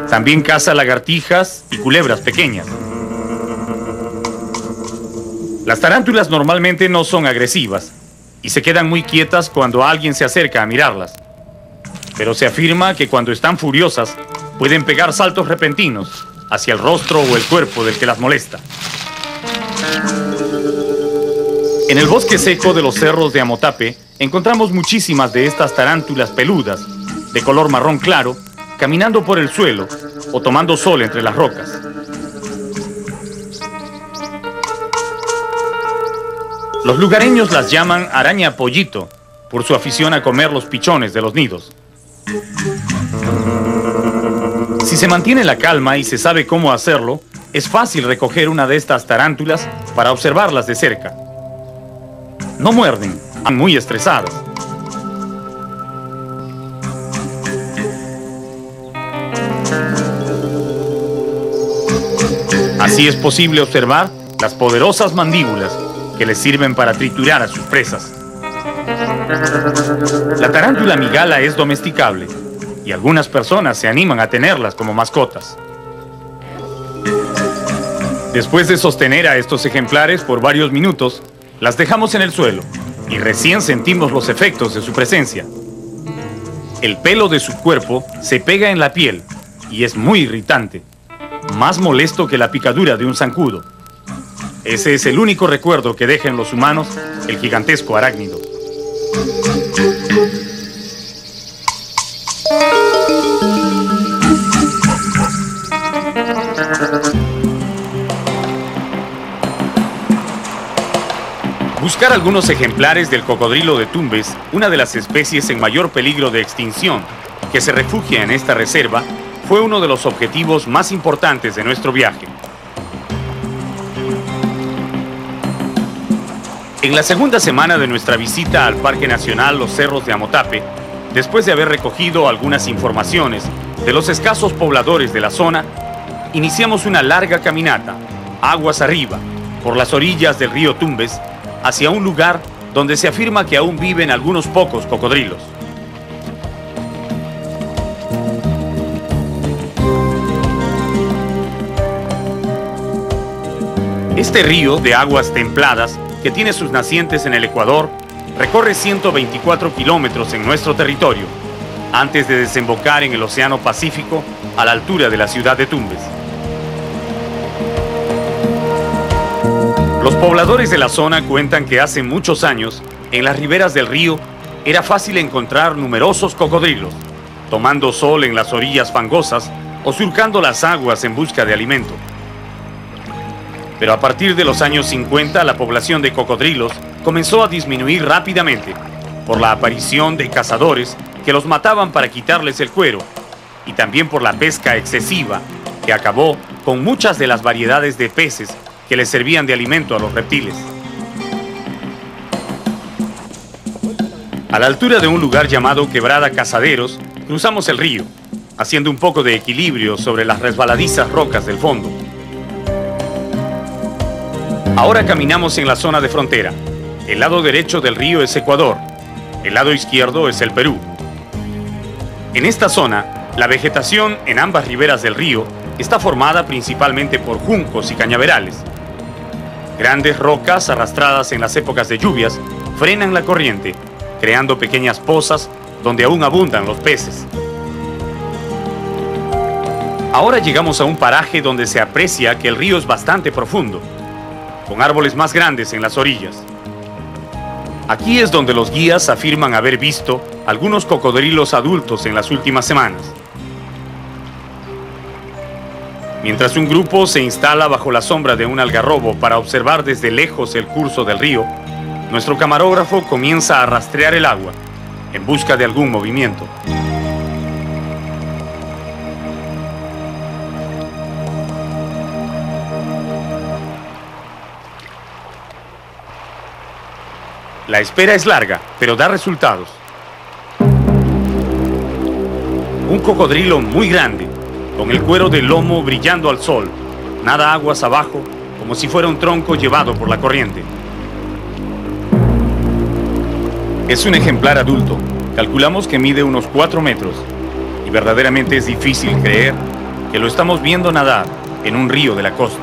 También caza lagartijas y culebras pequeñas. Las tarántulas normalmente no son agresivas y se quedan muy quietas cuando alguien se acerca a mirarlas. Pero se afirma que cuando están furiosas pueden pegar saltos repentinos hacia el rostro o el cuerpo del que las molesta. En el bosque seco de los cerros de Amotape encontramos muchísimas de estas tarántulas peludas, de color marrón claro, caminando por el suelo o tomando sol entre las rocas. Los lugareños las llaman araña pollito, por su afición a comer los pichones de los nidos. Si se mantiene la calma y se sabe cómo hacerlo, Es fácil recoger una de estas tarántulas para observarlas de cerca. No muerden, están muy estresadas. Así es posible observar las poderosas mandíbulas que les sirven para triturar a sus presas. La tarántula migala es domesticable y algunas personas se animan a tenerlas como mascotas. Después de sostener a estos ejemplares por varios minutos, las dejamos en el suelo y recién sentimos los efectos de su presencia. El pelo de su cuerpo se pega en la piel y es muy irritante, más molesto que la picadura de un zancudo. Ese es el único recuerdo que deja en los humanos el gigantesco arácnido. Buscar algunos ejemplares del cocodrilo de Tumbes, una de las especies en mayor peligro de extinción que se refugia en esta reserva, fue uno de los objetivos más importantes de nuestro viaje. En la segunda semana de nuestra visita al Parque Nacional Los Cerros de Amotape, después de haber recogido algunas informaciones de los escasos pobladores de la zona, iniciamos una larga caminata, aguas arriba, por las orillas del río Tumbes, hacia un lugar donde se afirma que aún viven algunos pocos cocodrilos. Este río de aguas templadas, que tiene sus nacientes en el Ecuador, recorre 124 kilómetros en nuestro territorio, antes de desembocar en el Océano Pacífico a la altura de la ciudad de Tumbes. Los pobladores de la zona cuentan que hace muchos años, en las riberas del río, era fácil encontrar numerosos cocodrilos, tomando sol en las orillas fangosas o surcando las aguas en busca de alimento. Pero a partir de los años 50, la población de cocodrilos comenzó a disminuir rápidamente por la aparición de cazadores que los mataban para quitarles el cuero y también por la pesca excesiva que acabó con muchas de las variedades de peces que les servían de alimento a los reptiles. A la altura de un lugar llamado Quebrada Cazaderos, cruzamos el río, haciendo un poco de equilibrio sobre las resbaladizas rocas del fondo. Ahora caminamos en la zona de frontera. El lado derecho del río es Ecuador, el lado izquierdo es el Perú. En esta zona, la vegetación en ambas riberas del río está formada principalmente por juncos y cañaverales. Grandes rocas arrastradas en las épocas de lluvias frenan la corriente, creando pequeñas pozas donde aún abundan los peces. Ahora llegamos a un paraje donde se aprecia que el río es bastante profundo, con árboles más grandes en las orillas. Aquí es donde los guías afirman haber visto algunos cocodrilos adultos en las últimas semanas. Mientras un grupo se instala bajo la sombra de un algarrobo para observar desde lejos el curso del río, nuestro camarógrafo comienza a rastrear el agua en busca de algún movimiento. La espera es larga, pero da resultados. Un cocodrilo muy grande, con el cuero del lomo brillando al sol, nada aguas abajo, como si fuera un tronco llevado por la corriente. Es un ejemplar adulto, calculamos que mide unos 4 metros, y verdaderamente es difícil creer que lo estamos viendo nadar en un río de la costa.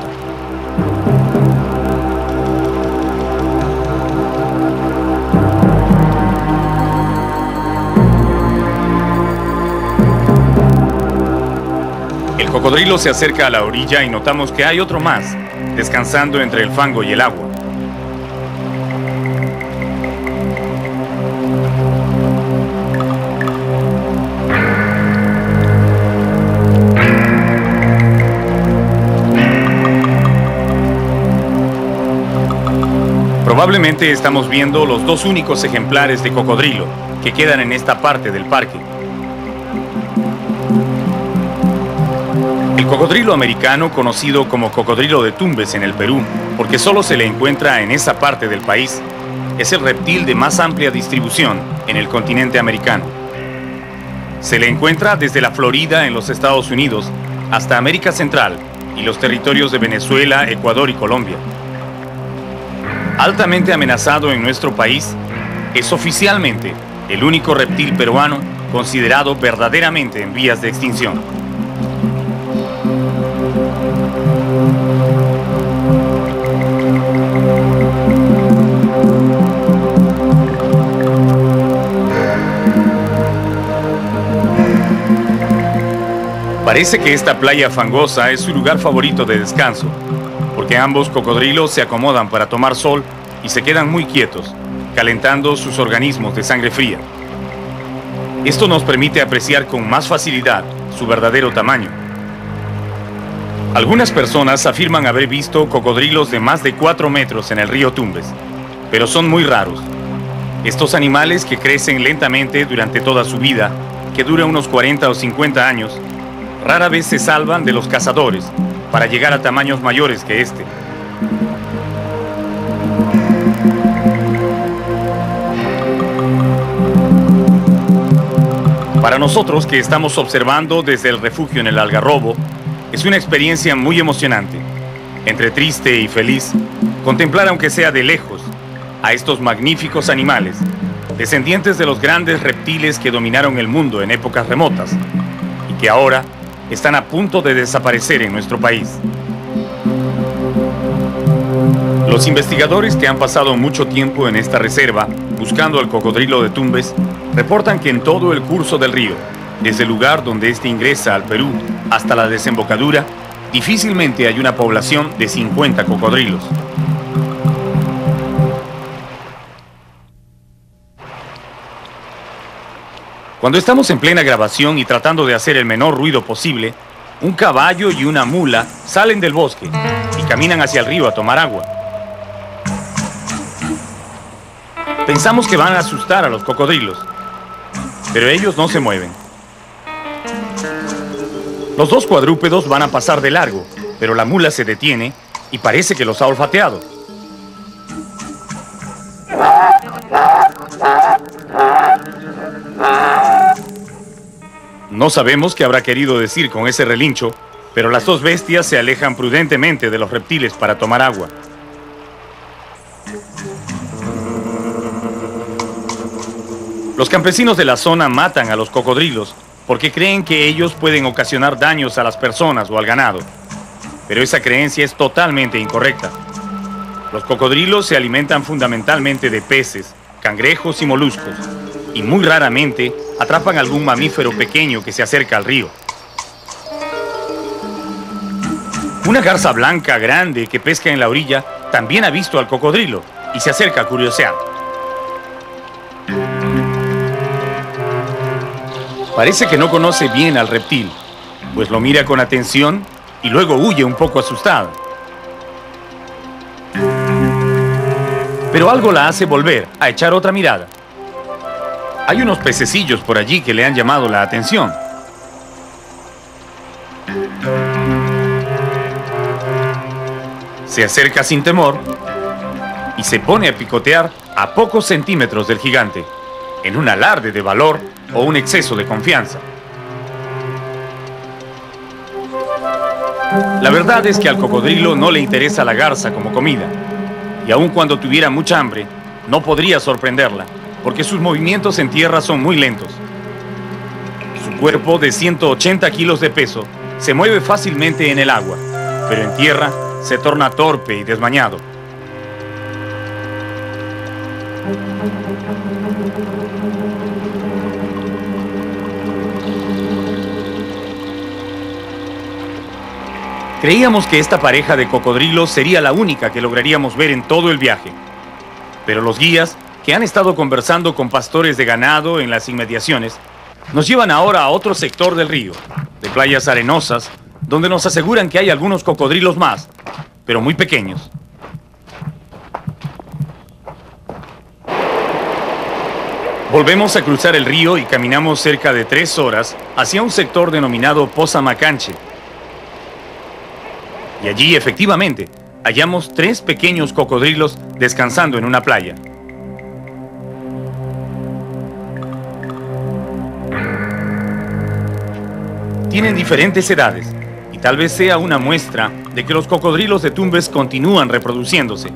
El cocodrilo se acerca a la orilla y notamos que hay otro más, descansando entre el fango y el agua. Probablemente estamos viendo los dos únicos ejemplares de cocodrilo que quedan en esta parte del parque. El cocodrilo americano, conocido como cocodrilo de Tumbes en el Perú, porque solo se le encuentra en esa parte del país, es el reptil de más amplia distribución en el continente americano. Se le encuentra desde la Florida en los Estados Unidos hasta América Central y los territorios de Venezuela, Ecuador y Colombia. Altamente amenazado en nuestro país, es oficialmente el único reptil peruano considerado verdaderamente en vías de extinción. Parece que esta playa fangosa es su lugar favorito de descanso, porque ambos cocodrilos se acomodan para tomar sol y se quedan muy quietos, calentando sus organismos de sangre fría. Esto nos permite apreciar con más facilidad su verdadero tamaño. Algunas personas afirman haber visto cocodrilos de más de 4 metros en el río Tumbes, pero son muy raros. Estos animales, que crecen lentamente durante toda su vida, que dura unos 40 o 50 años, rara vez se salvan de los cazadores para llegar a tamaños mayores que este. Para nosotros, que estamos observando desde el refugio en el Algarrobo, es una experiencia muy emocionante, entre triste y feliz, contemplar, aunque sea de lejos, a estos magníficos animales, descendientes de los grandes reptiles que dominaron el mundo en épocas remotas y que ahora están a punto de desaparecer en nuestro país. Los investigadores que han pasado mucho tiempo en esta reserva buscando al cocodrilo de Tumbes reportan que en todo el curso del río, desde el lugar donde este ingresa al Perú hasta la desembocadura, difícilmente hay una población de 50 cocodrilos. Cuando estamos en plena grabación y tratando de hacer el menor ruido posible, un caballo y una mula salen del bosque y caminan hacia el río a tomar agua. Pensamos que van a asustar a los cocodrilos, pero ellos no se mueven. Los dos cuadrúpedos van a pasar de largo, pero la mula se detiene y parece que los ha olfateado. No sabemos qué habrá querido decir con ese relincho, pero las dos bestias se alejan prudentemente de los reptiles para tomar agua. Los campesinos de la zona matan a los cocodrilos porque creen que ellos pueden ocasionar daños a las personas o al ganado. Pero esa creencia es totalmente incorrecta. Los cocodrilos se alimentan fundamentalmente de peces, cangrejos y moluscos, y muy raramente atrapan algún mamífero pequeño que se acerca al río. Una garza blanca grande que pesca en la orilla también ha visto al cocodrilo y se acerca a curiosear. Parece que no conoce bien al reptil, pues lo mira con atención y luego huye un poco asustada. Pero algo la hace volver a echar otra mirada. Hay unos pececillos por allí que le han llamado la atención. Se acerca sin temor y se pone a picotear a pocos centímetros del gigante, en un alarde de valor o un exceso de confianza. La verdad es que al cocodrilo no le interesa la garza como comida, y aun cuando tuviera mucha hambre, no podría sorprenderla, porque sus movimientos en tierra son muy lentos. Su cuerpo, de 180 kilos de peso, se mueve fácilmente en el agua, pero en tierra se torna torpe y desmañado. Creíamos que esta pareja de cocodrilos sería la única que lograríamos ver en todo el viaje. Pero los guías, que han estado conversando con pastores de ganado en las inmediaciones, nos llevan ahora a otro sector del río, de playas arenosas, donde nos aseguran que hay algunos cocodrilos más, pero muy pequeños. Volvemos a cruzar el río y caminamos cerca de 3 horas hacia un sector denominado Poza Macanche, Y allí, efectivamente, hallamos 3 pequeños cocodrilos descansando en una playa. Tienen diferentes edades y tal vez sea una muestra de que los cocodrilos de Tumbes continúan reproduciéndose,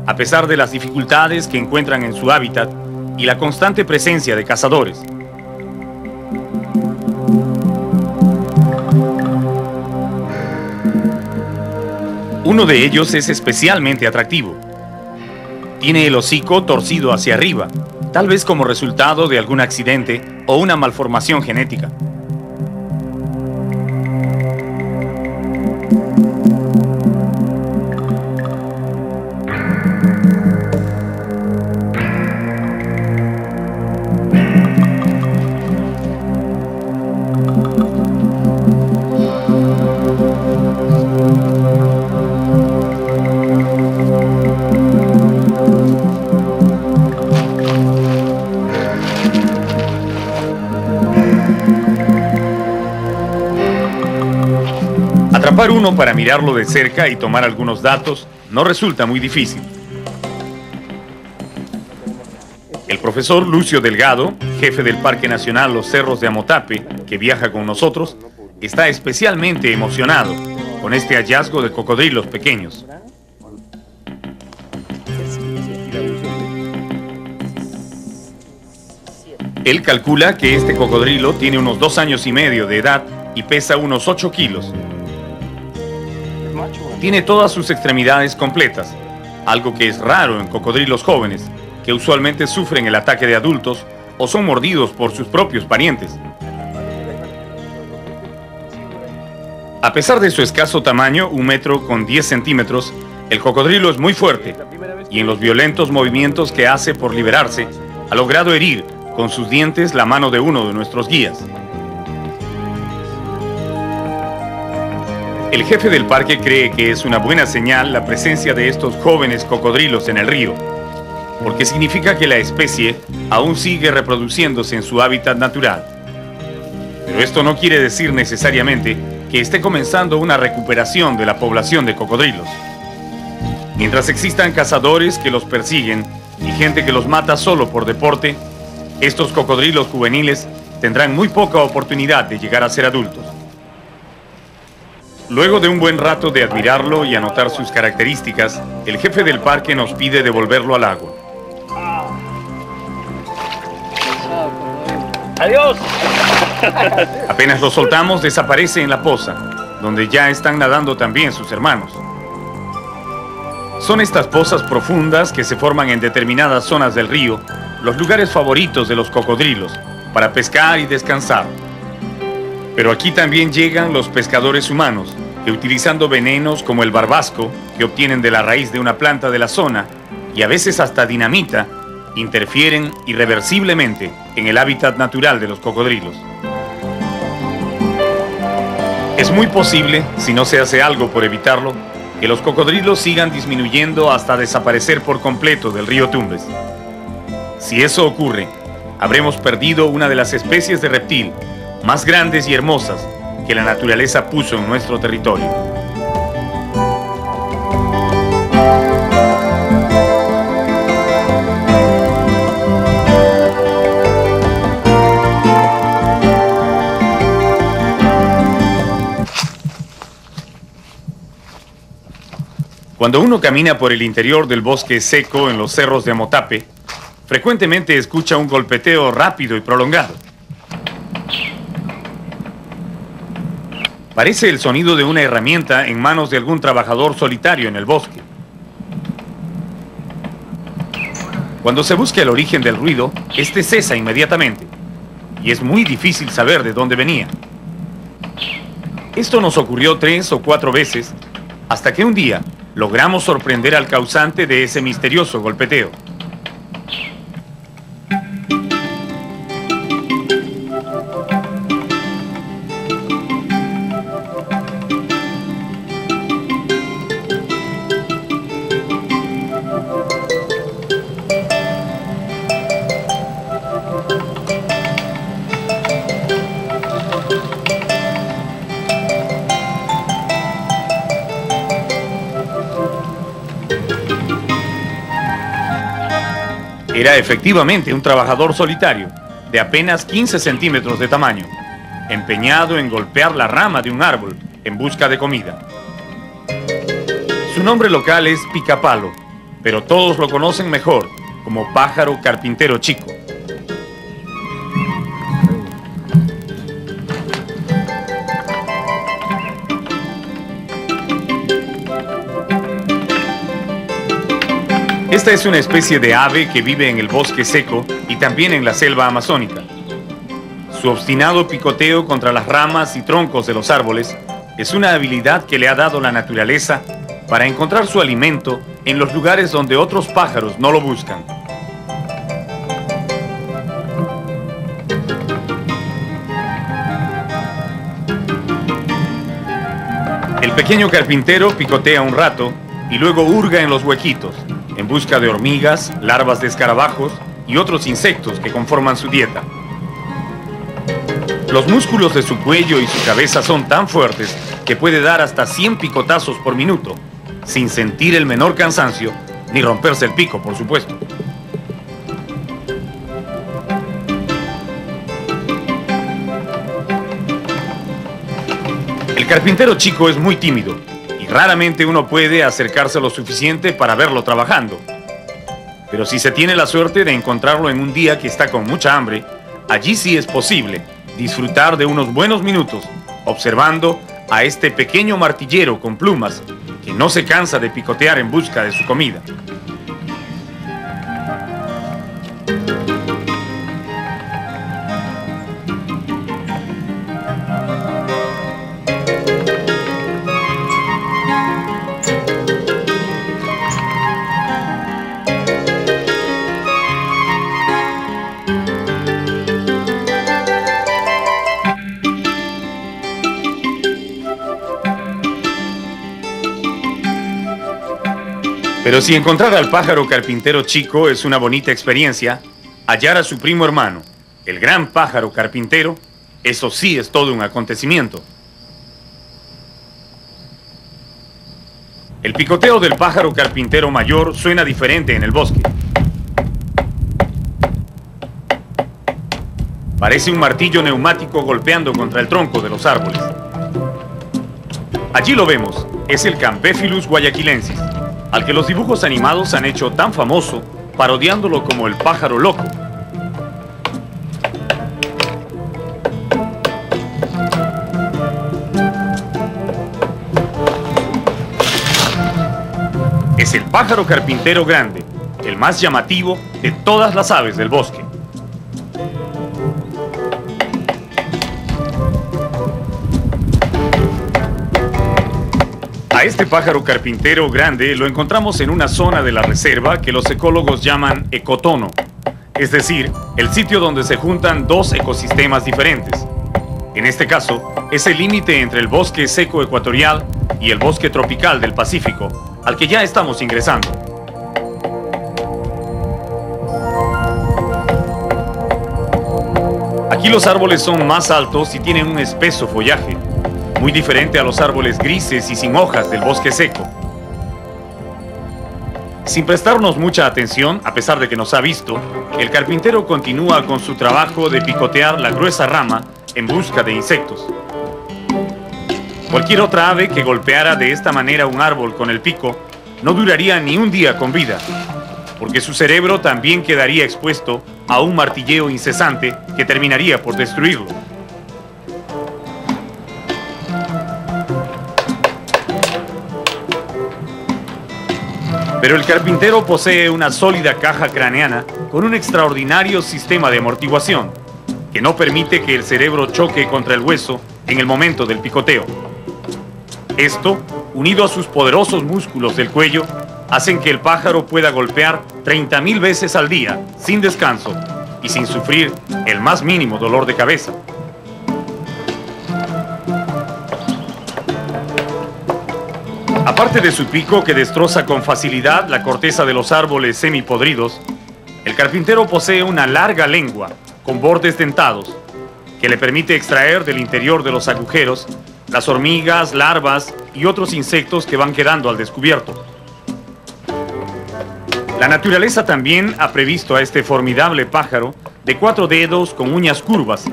a pesar de las dificultades que encuentran en su hábitat y la constante presencia de cazadores. Uno de ellos es especialmente atractivo. Tiene el hocico torcido hacia arriba, tal vez como resultado de algún accidente o una malformación genética. Atrapar uno para mirarlo de cerca y tomar algunos datos no resulta muy difícil. El profesor Lucio Delgado, jefe del Parque Nacional Los Cerros de Amotape, que viaja con nosotros, está especialmente emocionado con este hallazgo de cocodrilos pequeños. Él calcula que este cocodrilo tiene unos 2 años y medio de edad y pesa unos 8 kilos. Tiene todas sus extremidades completas, algo que es raro en cocodrilos jóvenes, que usualmente sufren el ataque de adultos o son mordidos por sus propios parientes. A pesar de su escaso tamaño, 1 metro con 10 centímetros, el cocodrilo es muy fuerte y en los violentos movimientos que hace por liberarse, ha logrado herir con sus dientes la mano de uno de nuestros guías. El jefe del parque cree que es una buena señal la presencia de estos jóvenes cocodrilos en el río, porque significa que la especie aún sigue reproduciéndose en su hábitat natural. Pero esto no quiere decir necesariamente que esté comenzando una recuperación de la población de cocodrilos. Mientras existan cazadores que los persiguen y gente que los mata solo por deporte, estos cocodrilos juveniles tendrán muy poca oportunidad de llegar a ser adultos. Luego de un buen rato de admirarlo y anotar sus características, el jefe del parque nos pide devolverlo al agua. ¡Adiós! Apenas lo soltamos, desaparece en la poza, donde ya están nadando también sus hermanos. Son estas pozas profundas que se forman en determinadas zonas del río, los lugares favoritos de los cocodrilos, para pescar y descansar. Pero aquí también llegan los pescadores humanos, que utilizando venenos como el barbasco, que obtienen de la raíz de una planta de la zona, y a veces hasta dinamita, interfieren irreversiblemente en el hábitat natural de los cocodrilos. Es muy posible, si no se hace algo por evitarlo, que los cocodrilos sigan disminuyendo hasta desaparecer por completo del río Tumbes. Si eso ocurre, habremos perdido una de las especies de reptil más grandes y hermosas que la naturaleza puso en nuestro territorio. Cuando uno camina por el interior del bosque seco en los cerros de Amotape, frecuentemente escucha un golpeteo rápido y prolongado. Parece el sonido de una herramienta en manos de algún trabajador solitario en el bosque. Cuando se busca el origen del ruido, este cesa inmediatamente, y es muy difícil saber de dónde venía. Esto nos ocurrió 3 o 4 veces, hasta que un día logramos sorprender al causante de ese misterioso golpeteo. Era efectivamente un trabajador solitario, de apenas 15 centímetros de tamaño, empeñado en golpear la rama de un árbol en busca de comida. Su nombre local es Picapalo, pero todos lo conocen mejor como Pájaro Carpintero Chico. Esta es una especie de ave que vive en el bosque seco y también en la selva amazónica. Su obstinado picoteo contra las ramas y troncos de los árboles es una habilidad que le ha dado la naturaleza para encontrar su alimento en los lugares donde otros pájaros no lo buscan. El pequeño carpintero picotea un rato y luego hurga en los huequitos, en busca de hormigas, larvas de escarabajos y otros insectos que conforman su dieta. Los músculos de su cuello y su cabeza son tan fuertes que puede dar hasta 100 picotazos por minuto, sin sentir el menor cansancio, ni romperse el pico, por supuesto. El carpintero chico es muy tímido y raramente uno puede acercarse lo suficiente para verlo trabajando. Pero si se tiene la suerte de encontrarlo en un día que está con mucha hambre, allí sí es posible disfrutar de unos buenos minutos observando a este pequeño martillero con plumas que no se cansa de picotear en busca de su comida. Pero si encontrar al pájaro carpintero chico es una bonita experiencia, hallar a su primo hermano, el gran pájaro carpintero, eso sí es todo un acontecimiento. El picoteo del pájaro carpintero mayor suena diferente en el bosque. Parece un martillo neumático golpeando contra el tronco de los árboles. Allí lo vemos, es el Campéphilus guayaquilensis, al que los dibujos animados han hecho tan famoso, parodiándolo como el pájaro loco. Es el pájaro carpintero grande, el más llamativo de todas las aves del bosque. A este pájaro carpintero grande lo encontramos en una zona de la reserva que los ecólogos llaman ecotono, es decir, el sitio donde se juntan dos ecosistemas diferentes. En este caso, es el límite entre el bosque seco ecuatorial y el bosque tropical del Pacífico, al que ya estamos ingresando. Aquí los árboles son más altos y tienen un espeso follaje, muy diferente a los árboles grises y sin hojas del bosque seco. Sin prestarnos mucha atención, a pesar de que nos ha visto, el carpintero continúa con su trabajo de picotear la gruesa rama en busca de insectos. Cualquier otra ave que golpeara de esta manera un árbol con el pico no duraría ni un día con vida, porque su cerebro también quedaría expuesto a un martilleo incesante que terminaría por destruirlo. Pero el carpintero posee una sólida caja craneana con un extraordinario sistema de amortiguación que no permite que el cerebro choque contra el hueso en el momento del picoteo. Esto, unido a sus poderosos músculos del cuello, hacen que el pájaro pueda golpear 30.000 veces al día, sin descanso y sin sufrir el más mínimo dolor de cabeza. Aparte de su pico que destroza con facilidad la corteza de los árboles semipodridos, el carpintero posee una larga lengua con bordes dentados que le permite extraer del interior de los agujeros las hormigas, larvas y otros insectos que van quedando al descubierto. La naturaleza también ha previsto a este formidable pájaro de 4 dedos con uñas curvas,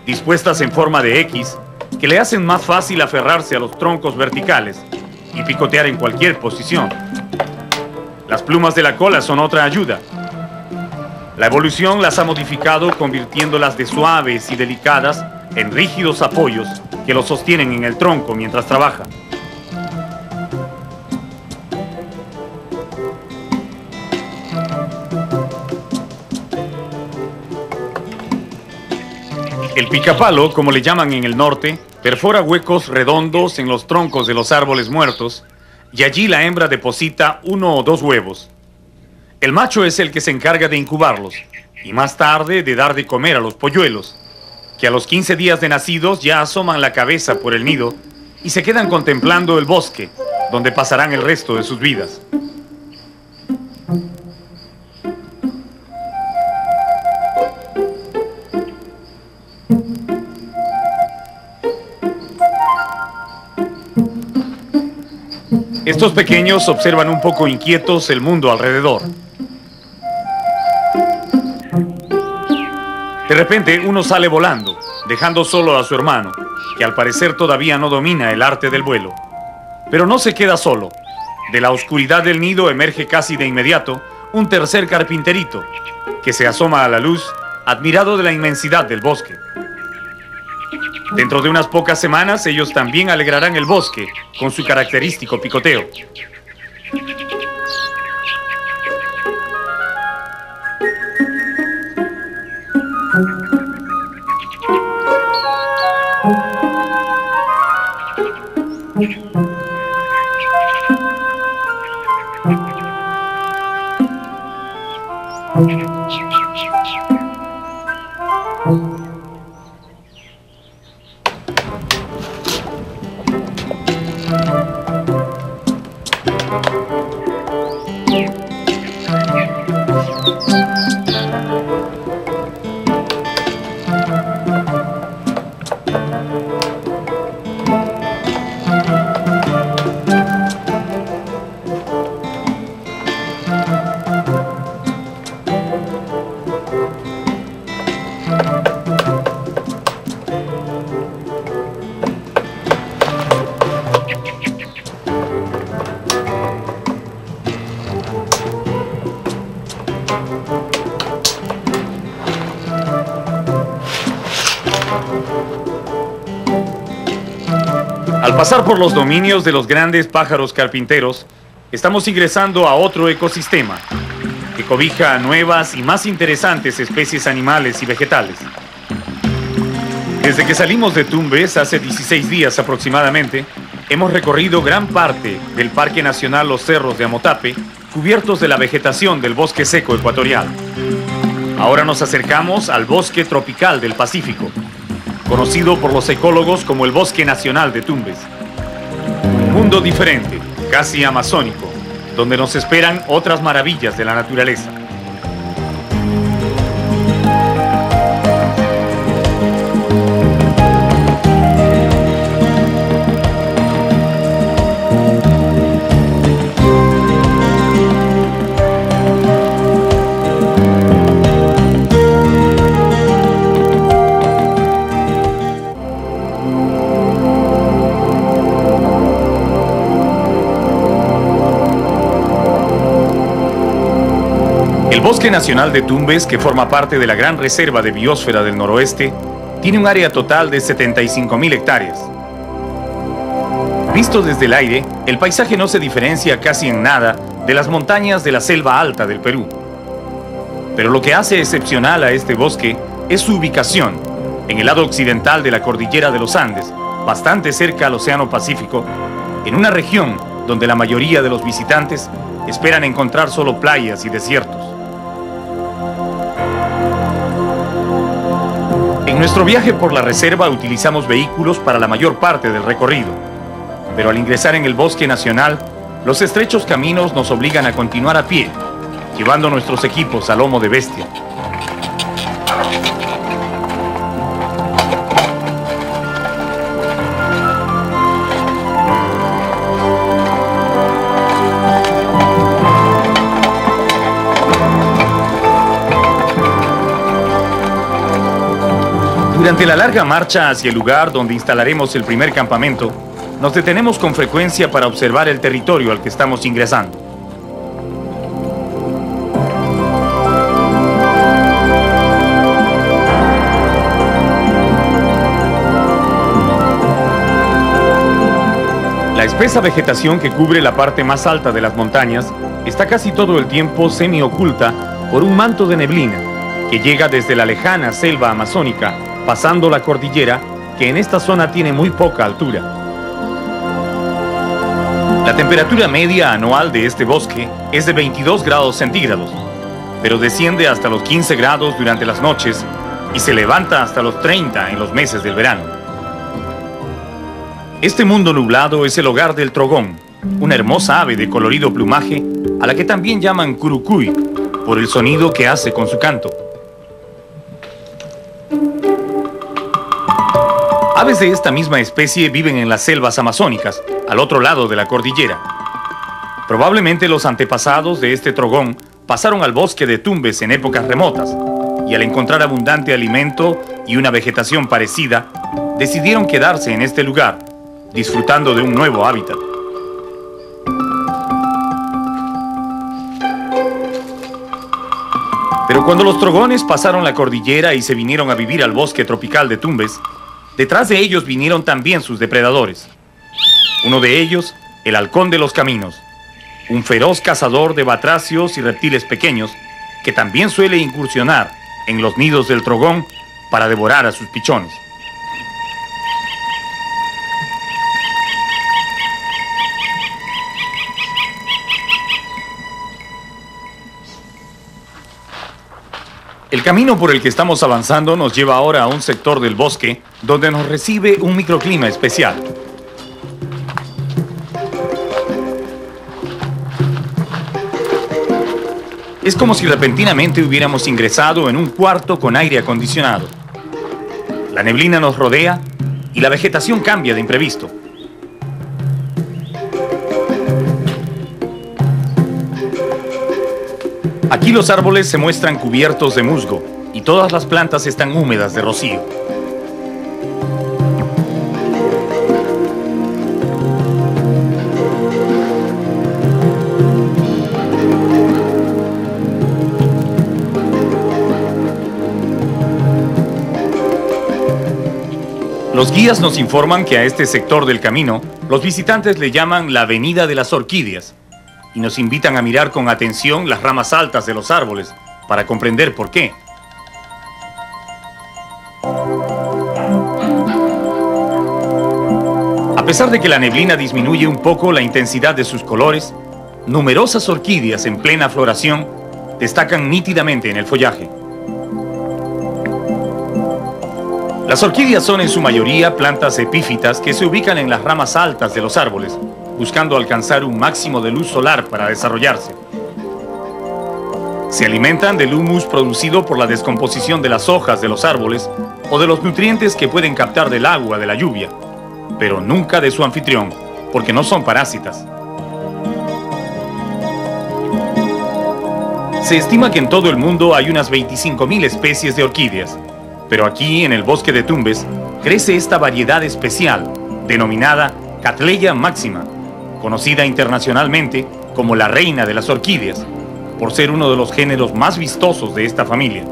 dispuestas en forma de X, que le hacen más fácil aferrarse a los troncos verticales y picotear en cualquier posición. Las plumas de la cola son otra ayuda. La evolución las ha modificado convirtiéndolas de suaves y delicadas en rígidos apoyos que los sostienen en el tronco mientras trabaja. El picapalo, como le llaman en el norte, perfora huecos redondos en los troncos de los árboles muertos y allí la hembra deposita 1 o 2 huevos. El macho es el que se encarga de incubarlos y más tarde de dar de comer a los polluelos, que a los 15 días de nacidos ya asoman la cabeza por el nido y se quedan contemplando el bosque, donde pasarán el resto de sus vidas. Estos pequeños observan un poco inquietos el mundo alrededor. De repente, uno sale volando, dejando solo a su hermano, que al parecer todavía no domina el arte del vuelo. Pero no se queda solo. De la oscuridad del nido emerge casi de inmediato un tercer carpinterito, que se asoma a la luz, admirado de la inmensidad del bosque. Dentro de unas pocas semanas, ellos también alegrarán el bosque con su característico picoteo. Al pasar por los dominios de los grandes pájaros carpinteros, estamos ingresando a otro ecosistema que cobija a nuevas y más interesantes especies animales y vegetales. Desde que salimos de Tumbes hace 16 días aproximadamente, hemos recorrido gran parte del Parque Nacional Los Cerros de Amotape, cubiertos de la vegetación del bosque seco ecuatorial. Ahora nos acercamos al bosque tropical del Pacífico, conocido por los ecólogos como el Bosque Nacional de Tumbes. Un mundo diferente, casi amazónico, donde nos esperan otras maravillas de la naturaleza. El Bosque Nacional de Tumbes, que forma parte de la Gran Reserva de Biosfera del Noroeste, tiene un área total de 75.000 hectáreas. Visto desde el aire, el paisaje no se diferencia casi en nada de las montañas de la selva alta del Perú. Pero lo que hace excepcional a este bosque es su ubicación, en el lado occidental de la cordillera de los Andes, bastante cerca al Océano Pacífico, en una región donde la mayoría de los visitantes esperan encontrar solo playas y desiertos. En nuestro viaje por la reserva utilizamos vehículos para la mayor parte del recorrido, pero al ingresar en el Bosque Nacional, los estrechos caminos nos obligan a continuar a pie, llevando nuestros equipos a lomo de bestia. Durante la larga marcha hacia el lugar donde instalaremos el primer campamento, nos detenemos con frecuencia para observar el territorio al que estamos ingresando. La espesa vegetación que cubre la parte más alta de las montañas está casi todo el tiempo semi-oculta por un manto de neblina que llega desde la lejana selva amazónica, pasando la cordillera, que en esta zona tiene muy poca altura. La temperatura media anual de este bosque es de 22 grados centígrados, pero desciende hasta los 15 grados durante las noches y se levanta hasta los 30 en los meses del verano. Este mundo nublado es el hogar del trogón, una hermosa ave de colorido plumaje a la que también llaman curucuy, por el sonido que hace con su canto. Aves de esta misma especie viven en las selvas amazónicas, al otro lado de la cordillera. Probablemente los antepasados de este trogón pasaron al bosque de Tumbes en épocas remotas, y al encontrar abundante alimento y una vegetación parecida, decidieron quedarse en este lugar, disfrutando de un nuevo hábitat. Pero cuando los trogones pasaron la cordillera y se vinieron a vivir al bosque tropical de Tumbes, detrás de ellos vinieron también sus depredadores. Uno de ellos, el halcón de los caminos, un feroz cazador de batracios y reptiles pequeños que también suele incursionar en los nidos del trogón para devorar a sus pichones. El camino por el que estamos avanzando nos lleva ahora a un sector del bosque donde nos recibe un microclima especial. Es como si repentinamente hubiéramos ingresado en un cuarto con aire acondicionado. La neblina nos rodea y la vegetación cambia de imprevisto. Aquí los árboles se muestran cubiertos de musgo y todas las plantas están húmedas de rocío. Los guías nos informan que a este sector del camino los visitantes le llaman la Avenida de las Orquídeas y nos invitan a mirar con atención las ramas altas de los árboles para comprender por qué. A pesar de que la neblina disminuye un poco la intensidad de sus colores, numerosas orquídeas en plena floración destacan nítidamente en el follaje. Las orquídeas son en su mayoría plantas epífitas que se ubican en las ramas altas de los árboles, buscando alcanzar un máximo de luz solar para desarrollarse. Se alimentan del humus producido por la descomposición de las hojas de los árboles o de los nutrientes que pueden captar del agua de la lluvia, pero nunca de su anfitrión, porque no son parásitas. Se estima que en todo el mundo hay unas 25.000 especies de orquídeas, pero aquí, en el bosque de Tumbes, crece esta variedad especial, denominada Cattleya maxima, conocida internacionalmente como la reina de las orquídeas, por ser uno de los géneros más vistosos de esta familia.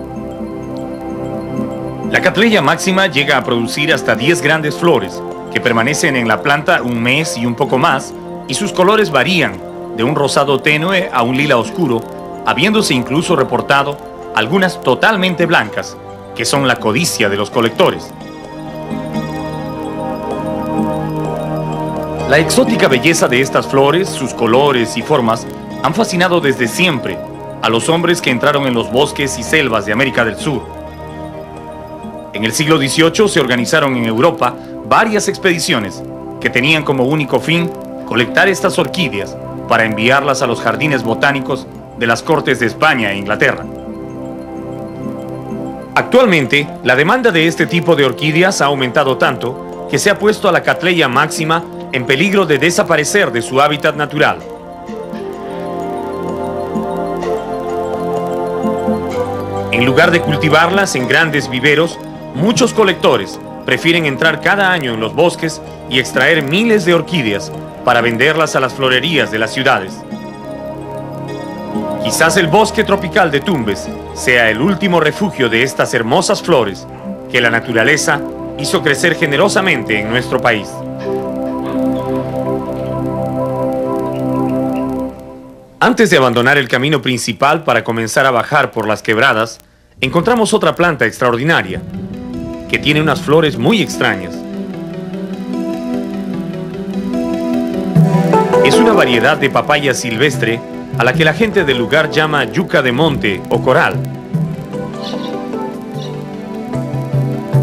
La Cattleya maxima llega a producir hasta 10 grandes flores, que permanecen en la planta un mes y un poco más, y sus colores varían de un rosado tenue a un lila oscuro, habiéndose incluso reportado algunas totalmente blancas, que son la codicia de los colectores. La exótica belleza de estas flores, sus colores y formas, han fascinado desde siempre a los hombres que entraron en los bosques y selvas de América del Sur. En el siglo XVIII se organizaron en Europa varias expediciones que tenían como único fin colectar estas orquídeas para enviarlas a los jardines botánicos de las cortes de España e Inglaterra. Actualmente, la demanda de este tipo de orquídeas ha aumentado tanto que se ha puesto a la Cattleya maxima en peligro de desaparecer de su hábitat natural. En lugar de cultivarlas en grandes viveros, Muchos colectores prefieren entrar cada año en los bosques y extraer miles de orquídeas para venderlas a las florerías de las ciudades. Quizás el bosque tropical de Tumbes sea el último refugio de estas hermosas flores que la naturaleza hizo crecer generosamente en nuestro país. Antes de abandonar el camino principal para comenzar a bajar por las quebradas, encontramos otra planta extraordinaria, que tiene unas flores muy extrañas. Es una variedad de papaya silvestre a la que la gente del lugar llama yuca de monte o coral.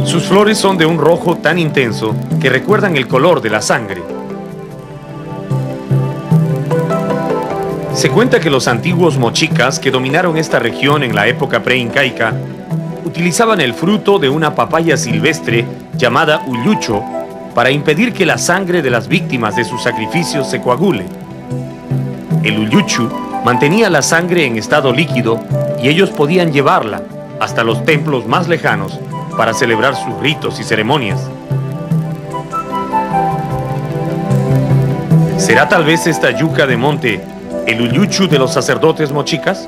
Sus flores son de un rojo tan intenso que recuerdan el color de la sangre. Se cuenta que los antiguos mochicas que dominaron esta región en la época preincaica utilizaban el fruto de una papaya silvestre llamada ullucho para impedir que la sangre de las víctimas de sus sacrificios se coagule. El ulluchu mantenía la sangre en estado líquido y ellos podían llevarla hasta los templos más lejanos para celebrar sus ritos y ceremonias. ¿Será tal vez esta yuca de monte el ulluchu de los sacerdotes mochicas?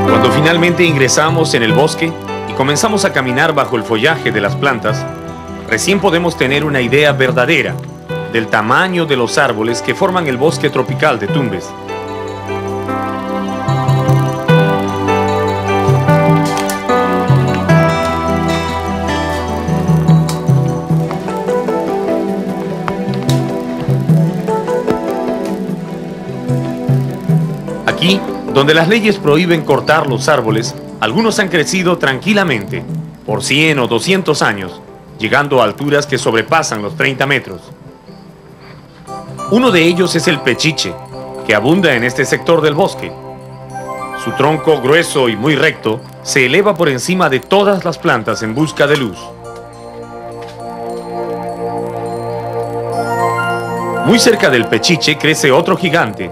Cuando finalmente ingresamos en el bosque y comenzamos a caminar bajo el follaje de las plantas, recién podemos tener una idea verdadera del tamaño de los árboles que forman el bosque tropical de Tumbes. Aquí, donde las leyes prohíben cortar los árboles, algunos han crecido tranquilamente por 100 o 200 años, llegando a alturas que sobrepasan los 30 metros. Uno de ellos es el pechiche, que abunda en este sector del bosque. Su tronco grueso y muy recto se eleva por encima de todas las plantas en busca de luz. Muy cerca del pechiche crece otro gigante,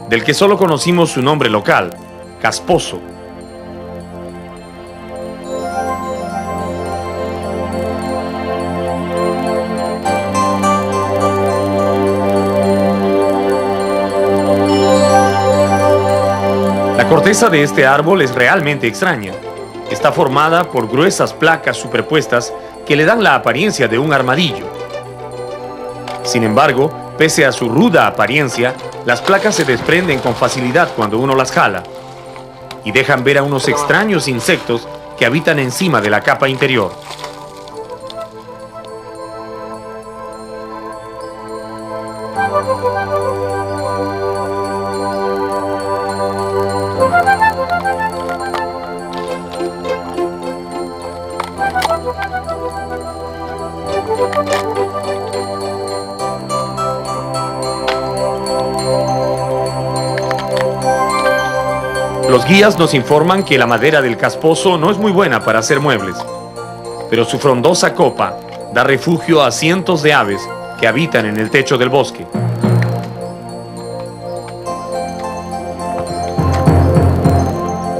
del que solo conocimos su nombre local, casposo. La corteza de este árbol es realmente extraña. Está formada por gruesas placas superpuestas que le dan la apariencia de un armadillo. Sin embargo, pese a su ruda apariencia, las placas se desprenden con facilidad cuando uno las jala y dejan ver a unos extraños insectos que habitan encima de la capa interior. Los guías nos informan que la madera del casposo no es muy buena para hacer muebles, pero su frondosa copa da refugio a cientos de aves que habitan en el techo del bosque.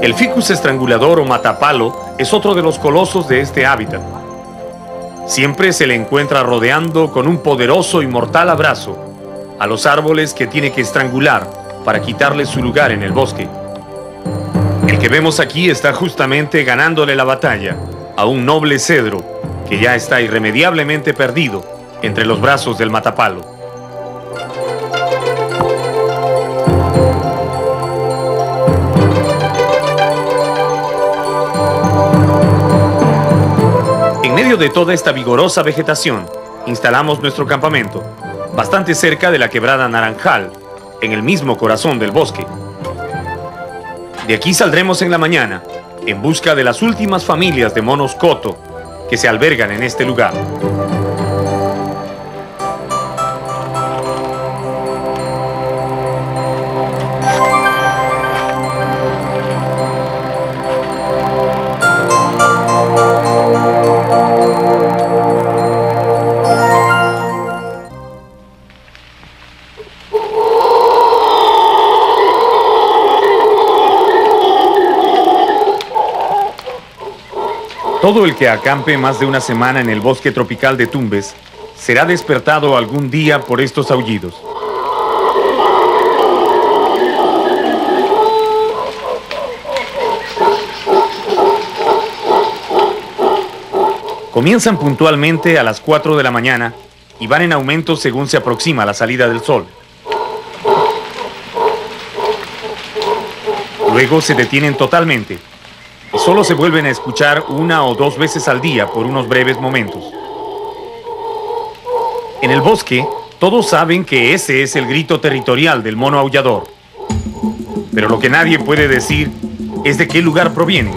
El ficus estrangulador o matapalo es otro de los colosos de este hábitat. Siempre se le encuentra rodeando con un poderoso y mortal abrazo a los árboles que tiene que estrangular para quitarles su lugar en el bosque. El que vemos aquí está justamente ganándole la batalla a un noble cedro que ya está irremediablemente perdido entre los brazos del matapalo. En medio de toda esta vigorosa vegetación, instalamos nuestro campamento, bastante cerca de la quebrada Naranjal, en el mismo corazón del bosque. De aquí saldremos en la mañana, en busca de las últimas familias de monos coto que se albergan en este lugar. Todo el que acampe más de una semana en el bosque tropical de Tumbes será despertado algún día por estos aullidos. Comienzan puntualmente a las 4 de la mañana y van en aumento según se aproxima la salida del sol. Luego se detienen totalmente y solo se vuelven a escuchar una o dos veces al día por unos breves momentos. En el bosque, todos saben que ese es el grito territorial del mono aullador. Pero lo que nadie puede decir es de qué lugar proviene,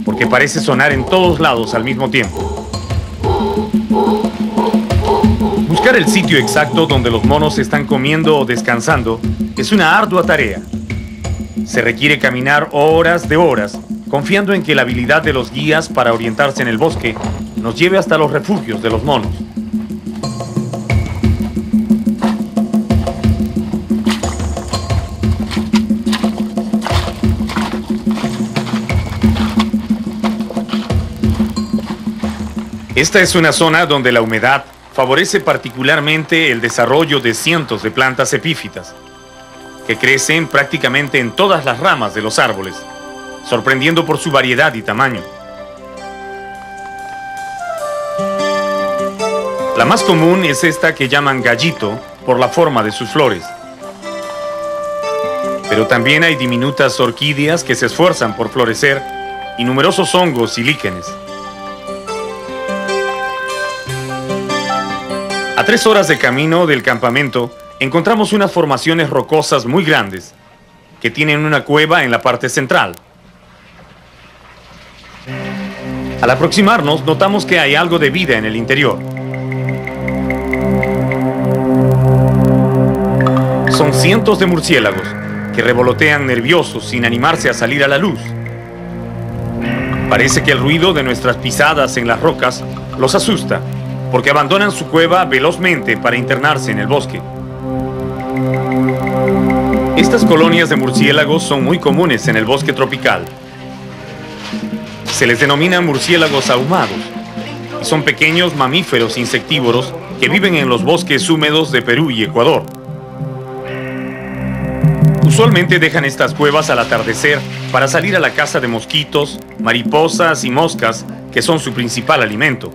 porque parece sonar en todos lados al mismo tiempo. Buscar el sitio exacto donde los monos están comiendo o descansando es una ardua tarea. Se requiere caminar horas de horas, confiando en que la habilidad de los guías para orientarse en el bosque nos lleve hasta los refugios de los monos. Esta es una zona donde la humedad favorece particularmente el desarrollo de cientos de plantas epífitas, que crecen prácticamente en todas las ramas de los árboles, sorprendiendo por su variedad y tamaño. La más común es esta que llaman gallito por la forma de sus flores. Pero también hay diminutas orquídeas que se esfuerzan por florecer y numerosos hongos y líquenes. A 3 horas de camino del campamento encontramos unas formaciones rocosas muy grandes que tienen una cueva en la parte central. Al aproximarnos notamos que hay algo de vida en el interior. Son cientos de murciélagos que revolotean nerviosos sin animarse a salir a la luz. Parece que el ruido de nuestras pisadas en las rocas los asusta, porque abandonan su cueva velozmente para internarse en el bosque. Estas colonias de murciélagos son muy comunes en el bosque tropical. Se les denomina murciélagos ahumados y son pequeños mamíferos insectívoros que viven en los bosques húmedos de Perú y Ecuador. Usualmente dejan estas cuevas al atardecer para salir a la caza de mosquitos, mariposas y moscas, que son su principal alimento.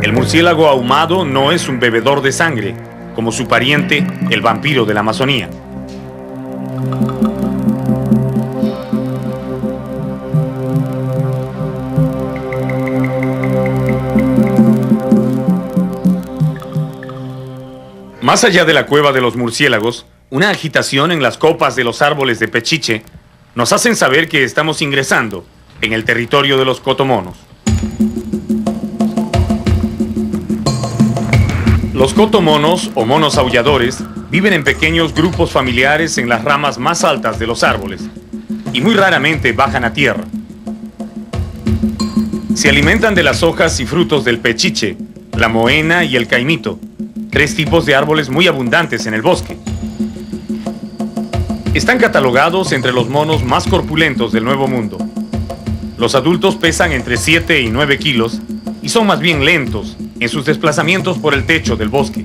El murciélago ahumado no es un bebedor de sangre, como su pariente, el vampiro de la Amazonía. Más allá de la cueva de los murciélagos, una agitación en las copas de los árboles de pechiche nos hacen saber que estamos ingresando en el territorio de los cotomonos. Los cotomonos, o monos aulladores, viven en pequeños grupos familiares en las ramas más altas de los árboles y muy raramente bajan a tierra. Se alimentan de las hojas y frutos del pechiche, la moena y el caimito, 3 tipos de árboles muy abundantes en el bosque. Están catalogados entre los monos más corpulentos del Nuevo Mundo. Los adultos pesan entre 7 y 9 kilos y son más bien lentos en sus desplazamientos por el techo del bosque.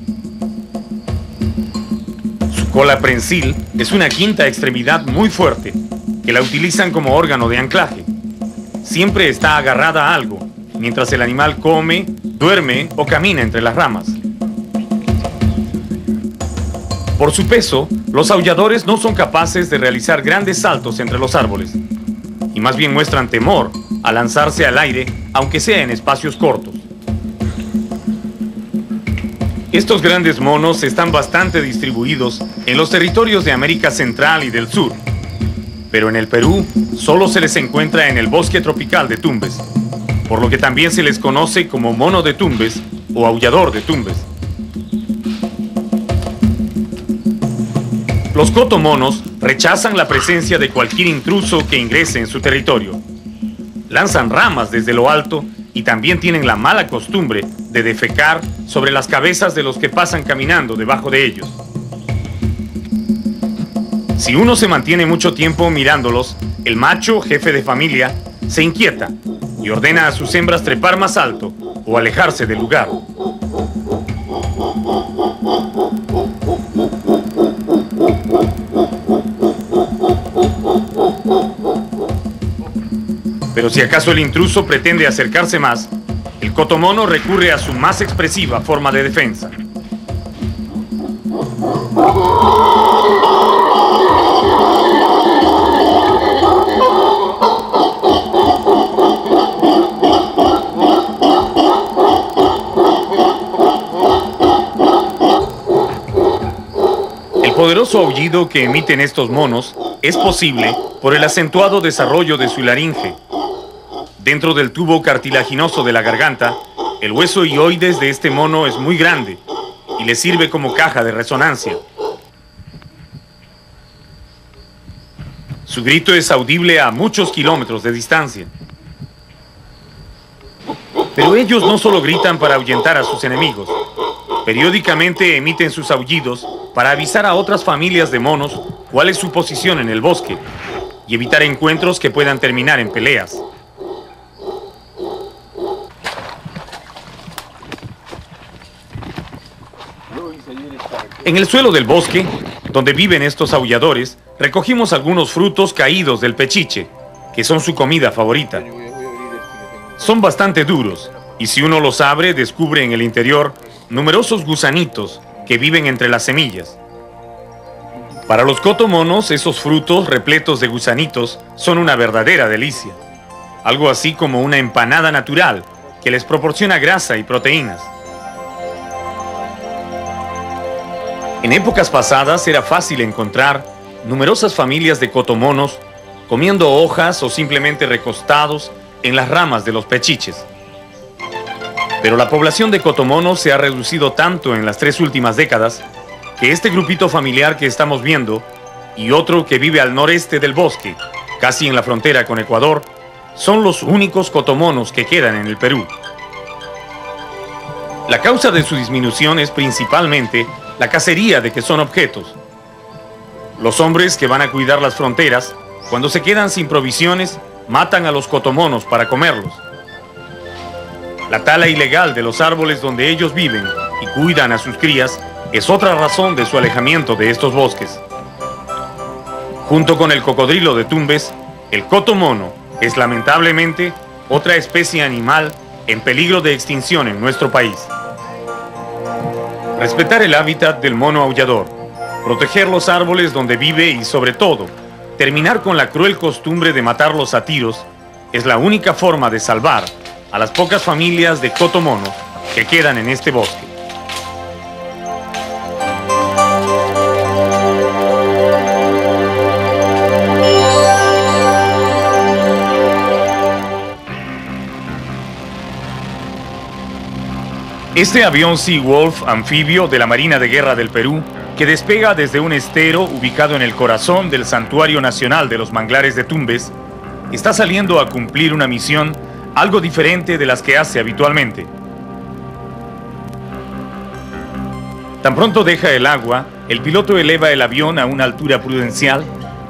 Su cola prensil es una quinta extremidad muy fuerte, que la utilizan como órgano de anclaje. Siempre está agarrada a algo, mientras el animal come, duerme o camina entre las ramas. Por su peso, los aulladores no son capaces de realizar grandes saltos entre los árboles, y más bien muestran temor a lanzarse al aire, aunque sea en espacios cortos. Estos grandes monos están bastante distribuidos en los territorios de América Central y del Sur, pero en el Perú solo se les encuentra en el bosque tropical de Tumbes, por lo que también se les conoce como mono de Tumbes o aullador de Tumbes. Los cotomonos rechazan la presencia de cualquier intruso que ingrese en su territorio. Lanzan ramas desde lo alto y también tienen la mala costumbre de defecar sobre las cabezas de los que pasan caminando debajo de ellos. Si uno se mantiene mucho tiempo mirándolos, el macho, jefe de familia, se inquieta y ordena a sus hembras trepar más alto o alejarse del lugar. Pero si acaso el intruso pretende acercarse más, el cotomono recurre a su más expresiva forma de defensa. El poderoso aullido que emiten estos monos es posible por el acentuado desarrollo de su laringe. Dentro del tubo cartilaginoso de la garganta, el hueso hioides de este mono es muy grande y le sirve como caja de resonancia. Su grito es audible a muchos kilómetros de distancia. Pero ellos no solo gritan para ahuyentar a sus enemigos. Periódicamente emiten sus aullidos para avisar a otras familias de monos cuál es su posición en el bosque y evitar encuentros que puedan terminar en peleas. En el suelo del bosque, donde viven estos aulladores, recogimos algunos frutos caídos del pechiche, que son su comida favorita. Son bastante duros, y si uno los abre, descubre en el interior numerosos gusanitos que viven entre las semillas. Para los cotomonos, esos frutos repletos de gusanitos son una verdadera delicia, algo así como una empanada natural que les proporciona grasa y proteínas. En épocas pasadas era fácil encontrar numerosas familias de cotomonos comiendo hojas o simplemente recostados en las ramas de los pechiches. Pero la población de cotomonos se ha reducido tanto en las 3 últimas décadas que este grupito familiar que estamos viendo y otro que vive al noreste del bosque, casi en la frontera con Ecuador, son los únicos cotomonos que quedan en el Perú. La causa de su disminución es principalmente la cacería de que son objetos. Los hombres que van a cuidar las fronteras, cuando se quedan sin provisiones, matan a los cotomonos para comerlos. La tala ilegal de los árboles donde ellos viven y cuidan a sus crías es otra razón de su alejamiento de estos bosques. Junto con el cocodrilo de Tumbes, el cotomono es lamentablemente otra especie animal en peligro de extinción en nuestro país. Respetar el hábitat del mono aullador, proteger los árboles donde vive y, sobre todo, terminar con la cruel costumbre de matarlos a tiros es la única forma de salvar a las pocas familias de cotomonos que quedan en este bosque. Este avión Seawolf anfibio de la Marina de Guerra del Perú, que despega desde un estero ubicado en el corazón del Santuario Nacional de los Manglares de Tumbes, está saliendo a cumplir una misión algo diferente de las que hace habitualmente. Tan pronto deja el agua, el piloto eleva el avión a una altura prudencial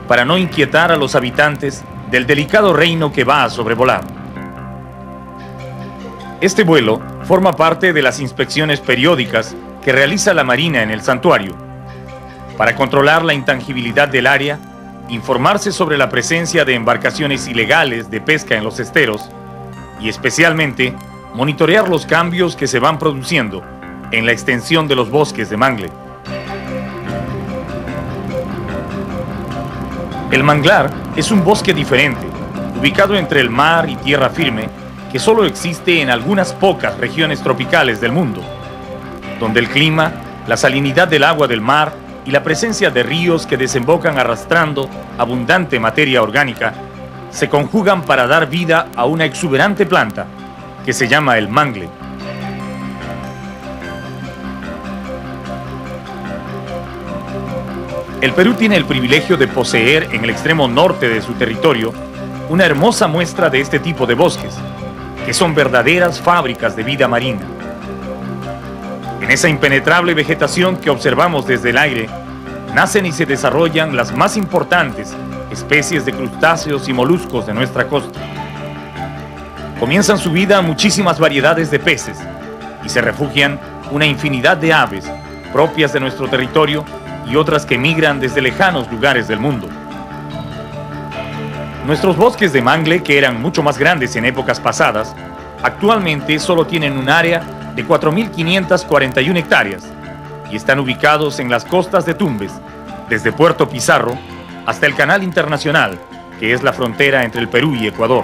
para no inquietar a los habitantes del delicado reino que va a sobrevolar. Este vuelo forma parte de las inspecciones periódicas que realiza la Marina en el santuario, para controlar la intangibilidad del área, informarse sobre la presencia de embarcaciones ilegales de pesca en los esteros y especialmente monitorear los cambios que se van produciendo en la extensión de los bosques de mangle. El manglar es un bosque diferente, ubicado entre el mar y tierra firme, que solo existe en algunas pocas regiones tropicales del mundo, donde el clima, la salinidad del agua del mar y la presencia de ríos que desembocan arrastrando abundante materia orgánica se conjugan para dar vida a una exuberante planta que se llama el mangle. El Perú tiene el privilegio de poseer en el extremo norte de su territorio una hermosa muestra de este tipo de bosques, que son verdaderas fábricas de vida marina. En esa impenetrable vegetación que observamos desde el aire, nacen y se desarrollan las más importantes especies de crustáceos y moluscos de nuestra costa. comienzan su vida muchísimas variedades de peces y se refugian una infinidad de aves propias de nuestro territorio y otras que migran desde lejanos lugares del mundo. Nuestros bosques de mangle, que eran mucho más grandes en épocas pasadas, actualmente solo tienen un área de 4.541 hectáreas y están ubicados en las costas de Tumbes, desde Puerto Pizarro hasta el Canal Internacional, que es la frontera entre el Perú y Ecuador.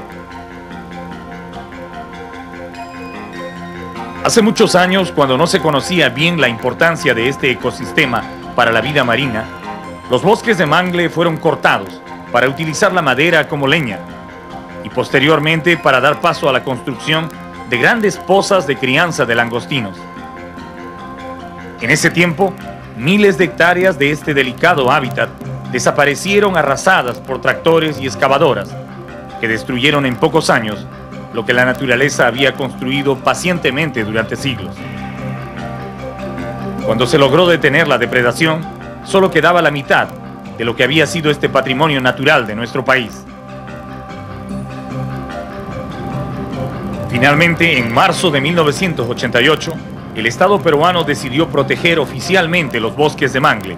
Hace muchos años, cuando no se conocía bien la importancia de este ecosistema para la vida marina, los bosques de mangle fueron cortados para utilizar la madera como leña y posteriormente para dar paso a la construcción de grandes pozas de crianza de langostinos. En ese tiempo, miles de hectáreas de este delicado hábitat desaparecieron arrasadas por tractores y excavadoras que destruyeron en pocos años lo que la naturaleza había construido pacientemente durante siglos. Cuando se logró detener la depredación, solo quedaba la mitad de lo que había sido este patrimonio natural de nuestro país. Finalmente, en marzo de 1988, el Estado peruano decidió proteger oficialmente los bosques de mangle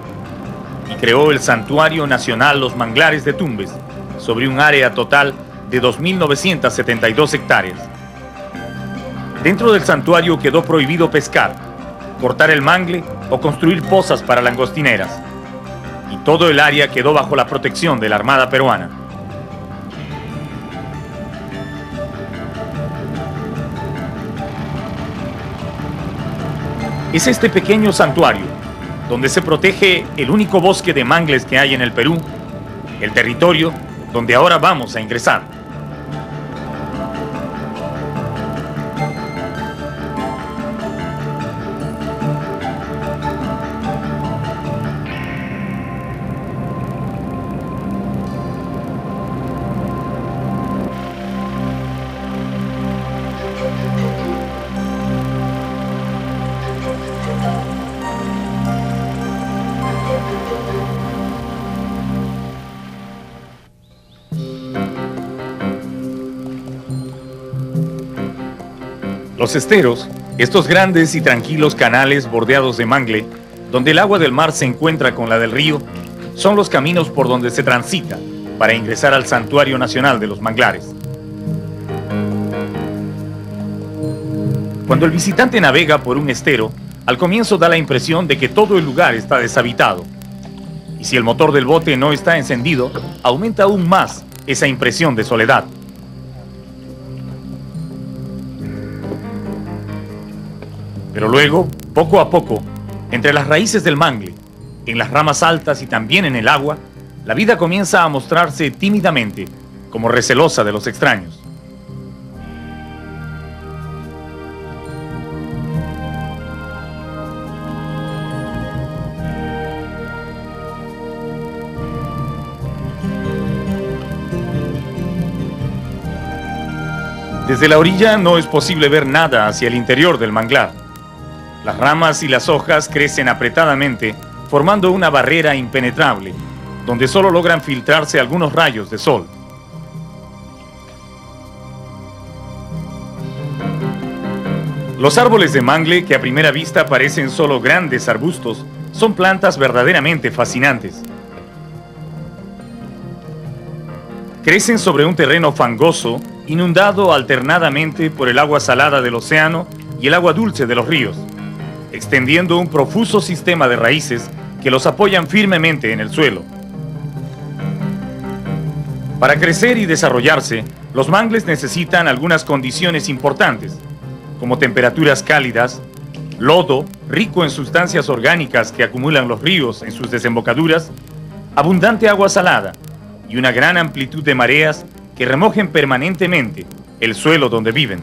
y creó el Santuario Nacional Los Manglares de Tumbes, sobre un área total de 2.972 hectáreas. Dentro del santuario quedó prohibido pescar, cortar el mangle o construir pozas para langostineras, y todo el área quedó bajo la protección de la Armada peruana. Es este pequeño santuario donde se protege el único bosque de mangles que hay en el Perú, el territorio donde ahora vamos a ingresar. Los esteros, estos grandes y tranquilos canales bordeados de mangle, donde el agua del mar se encuentra con la del río, son los caminos por donde se transita para ingresar al Santuario Nacional de los Manglares. Cuando el visitante navega por un estero, al comienzo da la impresión de que todo el lugar está deshabitado. Y si el motor del bote no está encendido, aumenta aún más esa impresión de soledad. Pero luego, poco a poco, entre las raíces del mangle, en las ramas altas y también en el agua, la vida comienza a mostrarse tímidamente, como recelosa de los extraños. Desde la orilla no es posible ver nada hacia el interior del manglar. Las ramas y las hojas crecen apretadamente, formando una barrera impenetrable, donde solo logran filtrarse algunos rayos de sol. Los árboles de mangle, que a primera vista parecen solo grandes arbustos, son plantas verdaderamente fascinantes. Crecen sobre un terreno fangoso, inundado alternadamente por el agua salada del océano y el agua dulce de los ríos, extendiendo un profuso sistema de raíces que los apoyan firmemente en el suelo. Para crecer y desarrollarse, los mangles necesitan algunas condiciones importantes, como temperaturas cálidas, lodo rico en sustancias orgánicas que acumulan los ríos en sus desembocaduras, abundante agua salada y una gran amplitud de mareas que remojen permanentemente el suelo donde viven.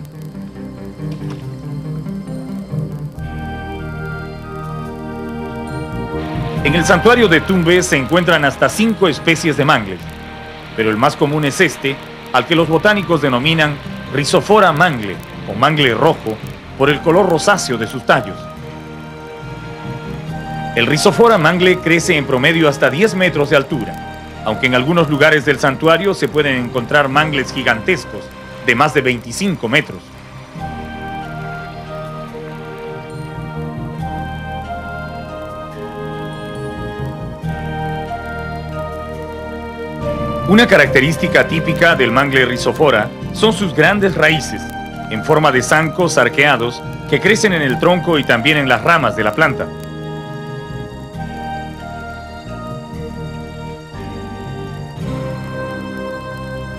En el santuario de Tumbes se encuentran hasta 5 especies de mangles, pero el más común es este, al que los botánicos denominan Rhizophyra mangle o mangle rojo, por el color rosáceo de sus tallos. El Rhizophyra mangle crece en promedio hasta 10 metros de altura, aunque en algunos lugares del santuario se pueden encontrar mangles gigantescos de más de 25 metros. Una característica típica del mangle Rhizophora son sus grandes raíces, en forma de zancos arqueados que crecen en el tronco y también en las ramas de la planta.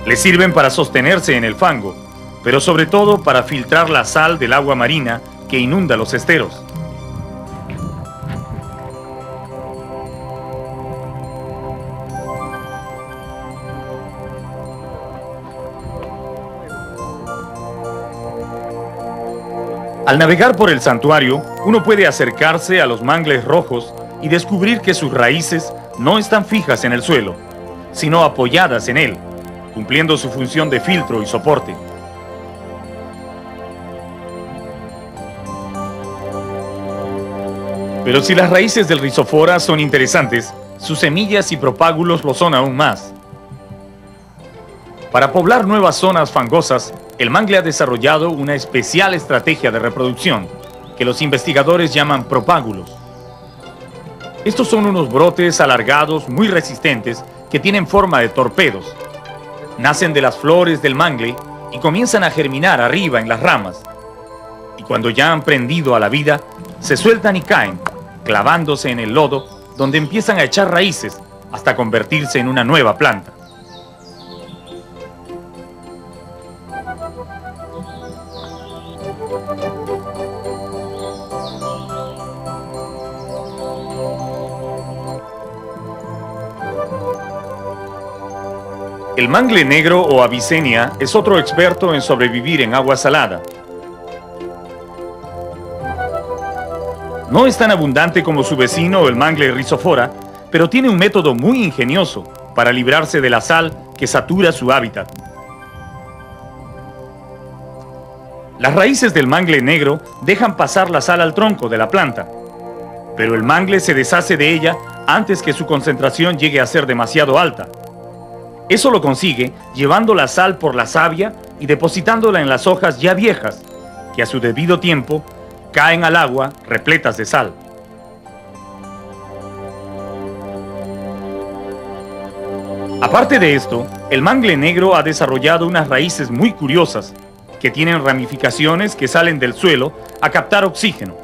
Le sirven para sostenerse en el fango, pero sobre todo para filtrar la sal del agua marina que inunda los esteros. Al navegar por el santuario, uno puede acercarse a los mangles rojos y descubrir que sus raíces no están fijas en el suelo, sino apoyadas en él, cumpliendo su función de filtro y soporte. Pero si las raíces del Rhizophora son interesantes, sus semillas y propágulos lo son aún más. Para poblar nuevas zonas fangosas, el mangle ha desarrollado una especial estrategia de reproducción, que los investigadores llaman propágulos. Estos son unos brotes alargados muy resistentes que tienen forma de torpedos. Nacen de las flores del mangle y comienzan a germinar arriba en las ramas. Y cuando ya han prendido a la vida, se sueltan y caen, clavándose en el lodo, donde empiezan a echar raíces hasta convertirse en una nueva planta. El mangle negro o Avicennia es otro experto en sobrevivir en agua salada. No es tan abundante como su vecino el mangle Rhizophora, pero tiene un método muy ingenioso para librarse de la sal que satura su hábitat. Las raíces del mangle negro dejan pasar la sal al tronco de la planta, pero el mangle se deshace de ella antes que su concentración llegue a ser demasiado alta. Eso lo consigue llevando la sal por la savia y depositándola en las hojas ya viejas, que a su debido tiempo caen al agua repletas de sal. Aparte de esto, el mangle negro ha desarrollado unas raíces muy curiosas, que tienen ramificaciones que salen del suelo a captar oxígeno.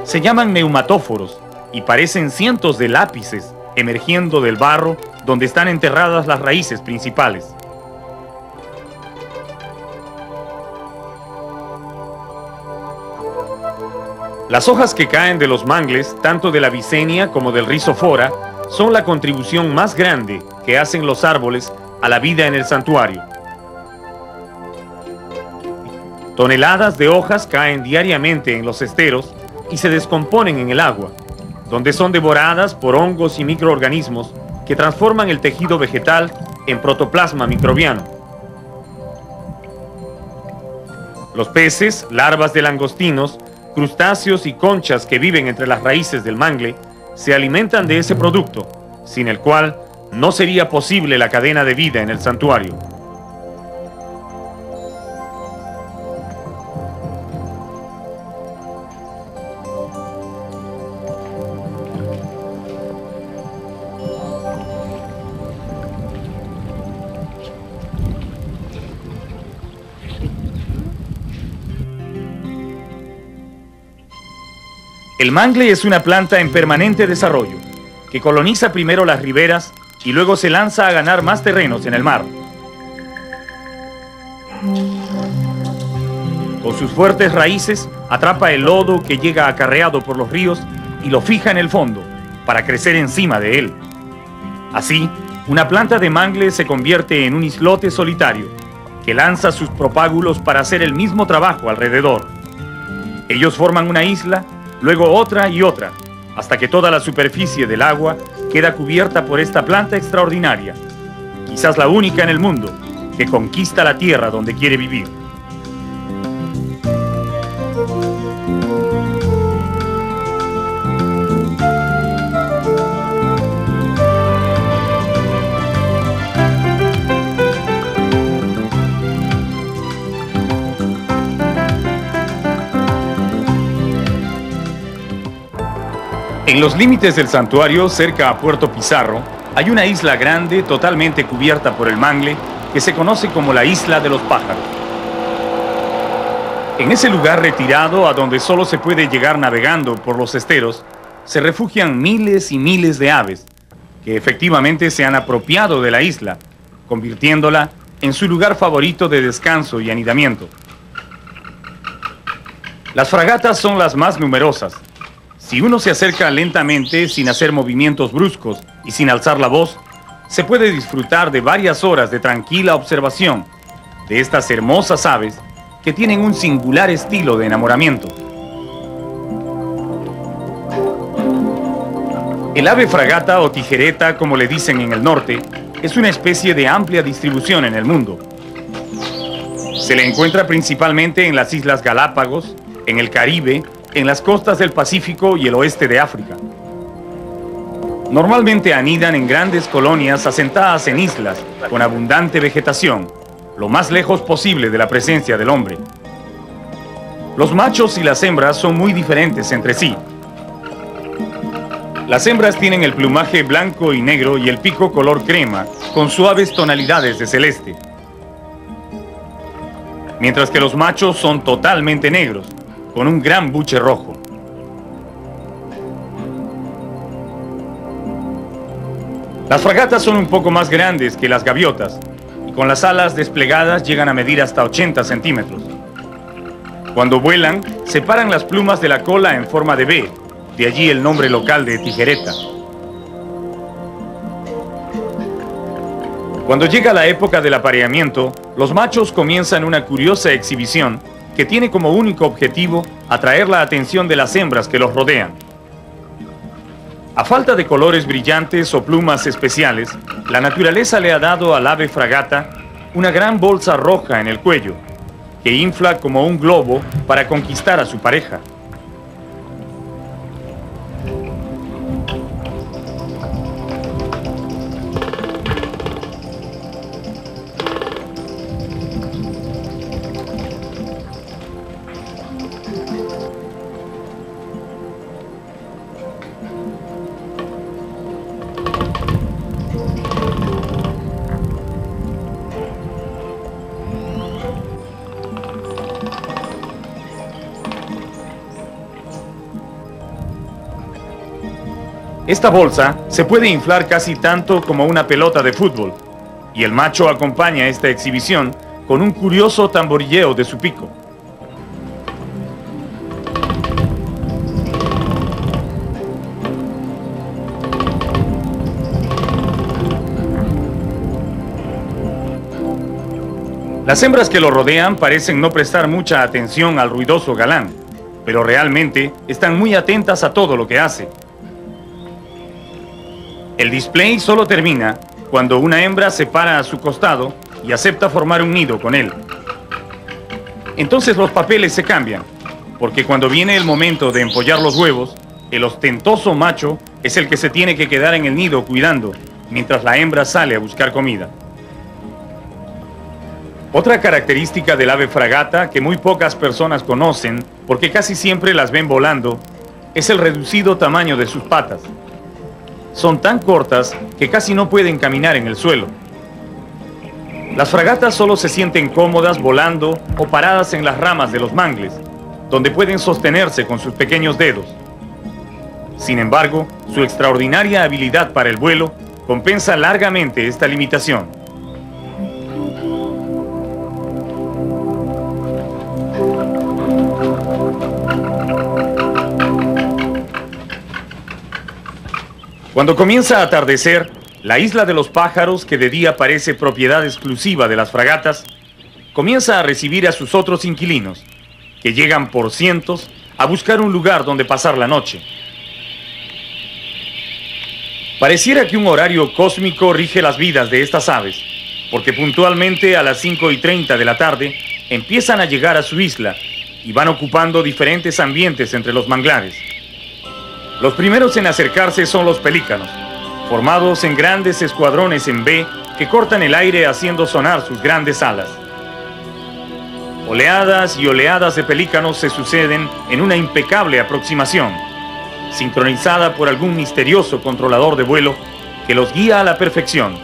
Se llaman neumatóforos y parecen cientos de lápices emergiendo del barro donde están enterradas las raíces principales. Las hojas que caen de los mangles, tanto de la Avicennia como del Rhizophora, son la contribución más grande que hacen los árboles a la vida en el santuario. Toneladas de hojas caen diariamente en los esteros y se descomponen en el agua, donde son devoradas por hongos y microorganismos que transforman el tejido vegetal en protoplasma microbiano. Los peces, larvas de langostinos, crustáceos y conchas que viven entre las raíces del mangle se alimentan de ese producto, sin el cual no sería posible la cadena de vida en el santuario. El mangle es una planta en permanente desarrollo, que coloniza primero las riberas y luego se lanza a ganar más terrenos en el mar. Con sus fuertes raíces atrapa el lodo que llega acarreado por los ríos y lo fija en el fondo para crecer encima de él. Así, una planta de mangle se convierte en un islote solitario que lanza sus propágulos para hacer el mismo trabajo alrededor. Ellos forman una isla, luego otra y otra, hasta que toda la superficie del agua queda cubierta por esta planta extraordinaria, quizás la única en el mundo, que conquista la tierra donde quiere vivir. En los límites del santuario, cerca a Puerto Pizarro, hay una isla grande totalmente cubierta por el mangle que se conoce como la Isla de los Pájaros. En ese lugar retirado, a donde solo se puede llegar navegando por los esteros, se refugian miles y miles de aves que efectivamente se han apropiado de la isla, convirtiéndola en su lugar favorito de descanso y anidamiento. Las fragatas son las más numerosas. Si uno se acerca lentamente, sin hacer movimientos bruscos y sin alzar la voz, se puede disfrutar de varias horas de tranquila observación de estas hermosas aves que tienen un singular estilo de enamoramiento. El ave fragata o tijereta, como le dicen en el norte, es una especie de amplia distribución en el mundo. Se le encuentra principalmente en las Islas Galápagos, en el Caribe, en las costas del Pacífico y el oeste de África. Normalmente anidan en grandes colonias asentadas en islas con abundante vegetación, lo más lejos posible de la presencia del hombre. Los machos y las hembras son muy diferentes entre sí. Las hembras tienen el plumaje blanco y negro y el pico color crema, con suaves tonalidades de celeste. Mientras que los machos son totalmente negros, con un gran buche rojo. Las fragatas son un poco más grandes que las gaviotas y con las alas desplegadas llegan a medir hasta 80 centímetros. Cuando vuelan, separan las plumas de la cola en forma de V, de allí el nombre local de tijereta. Cuando llega la época del apareamiento, los machos comienzan una curiosa exhibición que tiene como único objetivo atraer la atención de las hembras que los rodean. A falta de colores brillantes o plumas especiales, la naturaleza le ha dado al ave fragata una gran bolsa roja en el cuello, que infla como un globo para conquistar a su pareja. Esta bolsa se puede inflar casi tanto como una pelota de fútbol, y el macho acompaña esta exhibición con un curioso tamborilleo de su pico. Las hembras que lo rodean parecen no prestar mucha atención al ruidoso galán, pero realmente están muy atentas a todo lo que hace. El display solo termina cuando una hembra se para a su costado y acepta formar un nido con él. Entonces los papeles se cambian, porque cuando viene el momento de empollar los huevos, el ostentoso macho es el que se tiene que quedar en el nido cuidando, mientras la hembra sale a buscar comida. Otra característica del ave fragata que muy pocas personas conocen, porque casi siempre las ven volando, es el reducido tamaño de sus patas. Son tan cortas que casi no pueden caminar en el suelo. Las fragatas solo se sienten cómodas volando o paradas en las ramas de los mangles, donde pueden sostenerse con sus pequeños dedos. Sin embargo, su extraordinaria habilidad para el vuelo compensa largamente esta limitación. Cuando comienza a atardecer, la isla de los pájaros, que de día parece propiedad exclusiva de las fragatas, comienza a recibir a sus otros inquilinos, que llegan por cientos a buscar un lugar donde pasar la noche. Pareciera que un horario cósmico rige las vidas de estas aves, porque puntualmente a las 5:30 de la tarde empiezan a llegar a su isla y van ocupando diferentes ambientes entre los manglares. Los primeros en acercarse son los pelícanos, formados en grandes escuadrones en V que cortan el aire haciendo sonar sus grandes alas. Oleadas y oleadas de pelícanos se suceden en una impecable aproximación. sincronizada por algún misterioso controlador de vuelo que los guía a la perfección,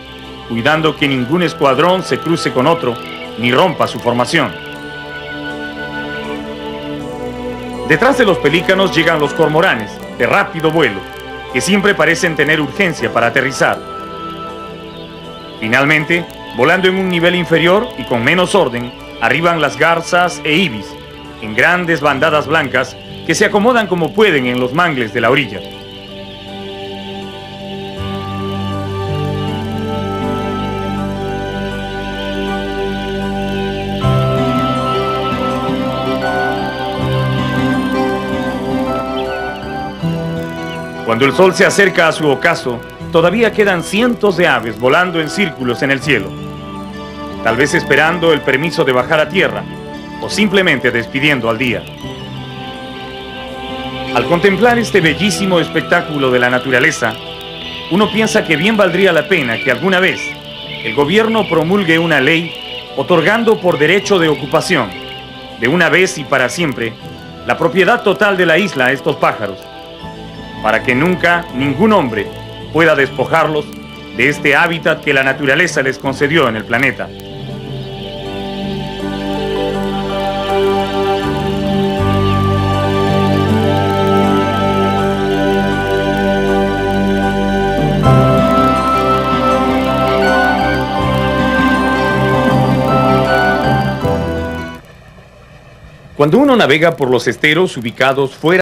cuidando que ningún escuadrón se cruce con otro ni rompa su formación. Detrás de los pelícanos llegan los cormoranes, de rápido vuelo, que siempre parecen tener urgencia para aterrizar. Finalmente, volando en un nivel inferior y con menos orden, arriban las garzas e ibis, en grandes bandadas blancas que se acomodan como pueden en los mangles de la orilla. Cuando el sol se acerca a su ocaso, todavía quedan cientos de aves volando en círculos en el cielo, tal vez esperando el permiso de bajar a tierra o simplemente despidiendo al día. Al contemplar este bellísimo espectáculo de la naturaleza, uno piensa que bien valdría la pena que alguna vez el gobierno promulgue una ley otorgando por derecho de ocupación, de una vez y para siempre, la propiedad total de la isla a estos pájaros, para que nunca ningún hombre pueda despojarlos de este hábitat que la naturaleza les concedió en el planeta. Cuando uno navega por los esteros ubicados fuera